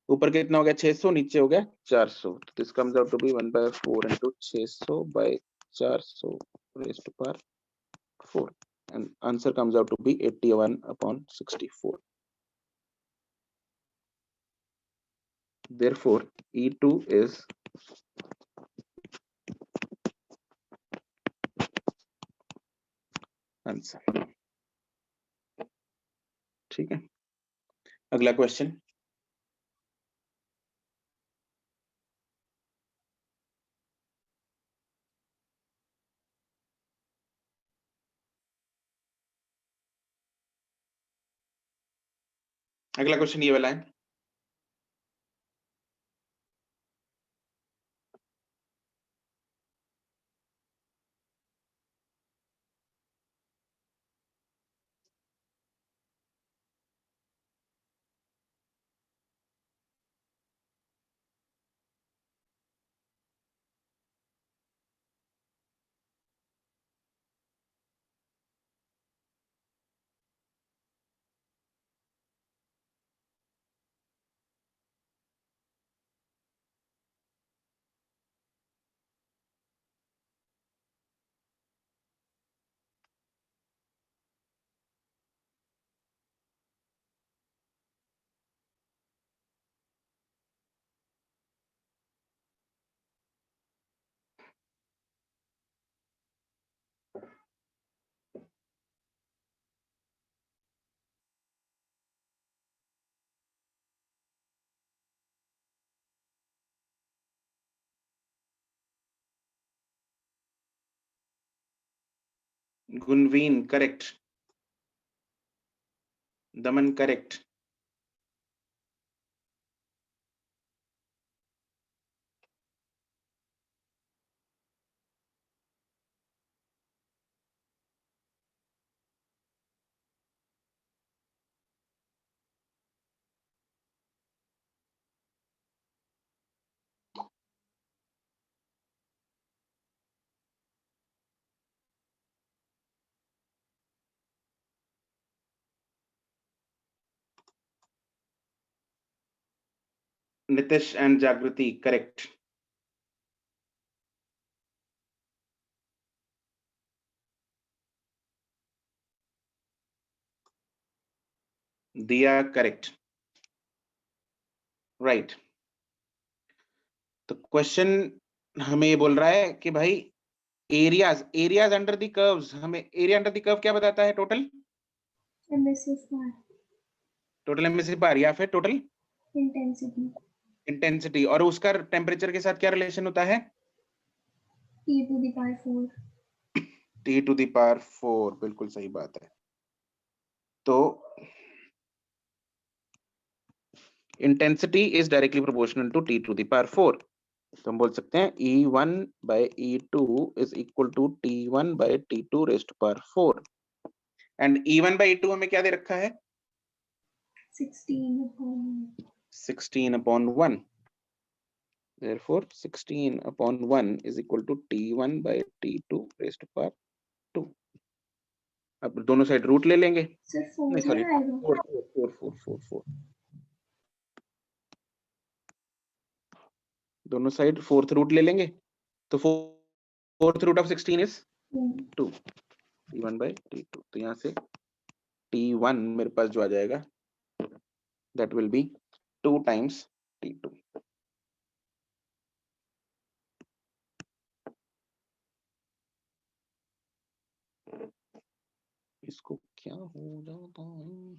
ऊपर कितना हो गया? 600, नीचे हो गया 400। तो this comes out to be 1/4 into 600 by 400 raised to power 4, and answer comes out to be 81/64. Therefore E2 is answer. ठीक है, अगला क्वेश्चन। अगला क्वेश्चन ये वाला है, गुनवीन correct, Daman correct, Nitish and जागृति करेक्ट, दिया करेक्ट, राइट। तो क्वेश्चन हमें ये बोल रहा है कि भाई एरियाज अंडर द कर्व्स, हमें एरिया अंडर द कर्व क्या बताता है? टोटल एमिसिव पावर या फिर टोटल इंटेंसिटी, और उसका टेम्परेचर के साथ क्या रिलेशन होता है? T to the power 4. T to the power 4, बिल्कुल सही बात है। तो intensity is directly proportional to T to the power 4, तो हम बोल सकते हैं E1 by E2 is equal to T1 by T2 raised to power 4, and E1 by E2 हमें क्या दे रखा है? 16/1, therefore 16/1 is equal to T1 by T2 raised to power 2। अब दोनों साइड रूट ले लेंगे, नहीं सॉरी 4 दोनों साइड फोर्थ रूट ले लेंगे, तो fourth root of 16 is 2, T1 by T2, तो यहाँ से T1 मेरे पास जो आ जाएगा that will be 2 times T2। इसको क्या हो जाता है?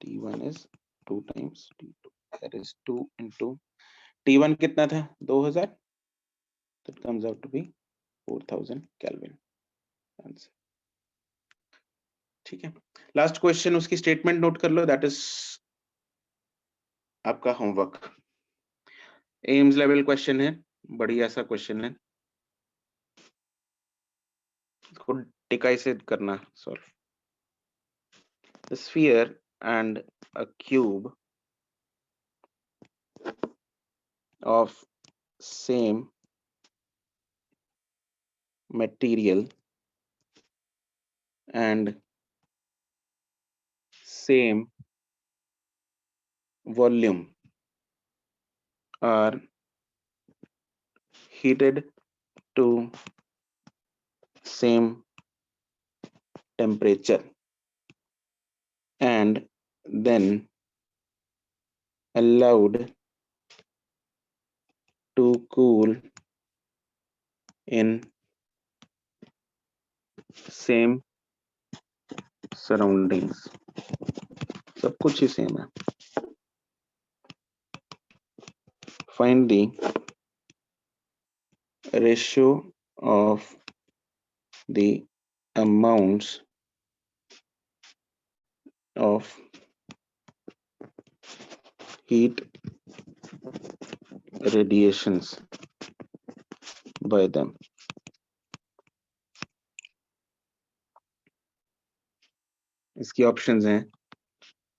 T1 is 2 times T2, that is 2 into T1 कितना था? 2000, that comes out to be 4000 Kelvin answer. ठीक है, लास्ट क्वेश्चन उसकी स्टेटमेंट नोट कर लो, दैट इज आपका होमवर्क। एम्स लेवल क्वेश्चन है, बढ़िया सा क्वेश्चन है, इसको टिकाई से करना solve. The sphere and a cube of same material and same volume are heated to same temperature and then allowed to cool in same surroundings। सब कुछ ही सेम है। Find the ratio of the amounts of heat radiations by them. इसकी options हैं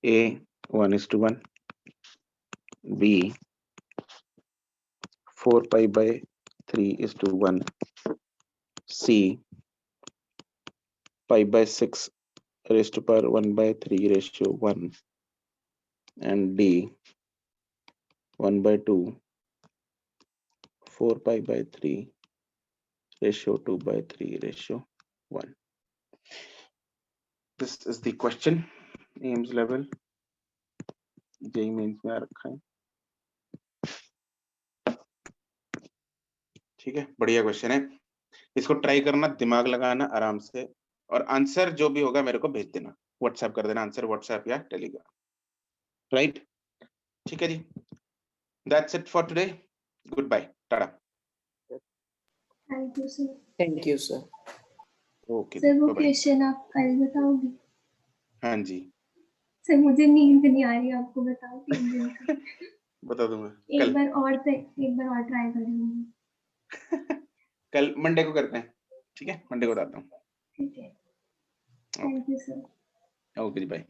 A 1:1, B 4 pi by 3:1, C pi by 6 raised to power 1/3:1, and D 1/2 4 pi by 3:2/3:1. This is the question. Ames level JEE mains में आ रखा है। ठीक है, बढ़िया question है, इसको ट्राई करना, दिमाग लगाना आराम से, और आंसर जो भी होगा मेरे को भेज देना, व्हाट्सएप कर देना आंसर, व्हाट्सएप या टेलीग्राम, राइट? ठीक है जी, that's it for today, good bye, tata. Thank you sir. Thank you sir. Okay sir वो बाय। क्वेश्चन आप कल बताओगे? हाँ जी, सर मुझे नींद नहीं आ रही, आपको बताओ 3 दिन का। बता दूंगा एक कल। बार और ट्राई करूंगी। कल मंडे को करते हैं, ठीक है, मंडे को बताता हूँ। ठीक है, थैंक यू सर। ओके जी, बाय।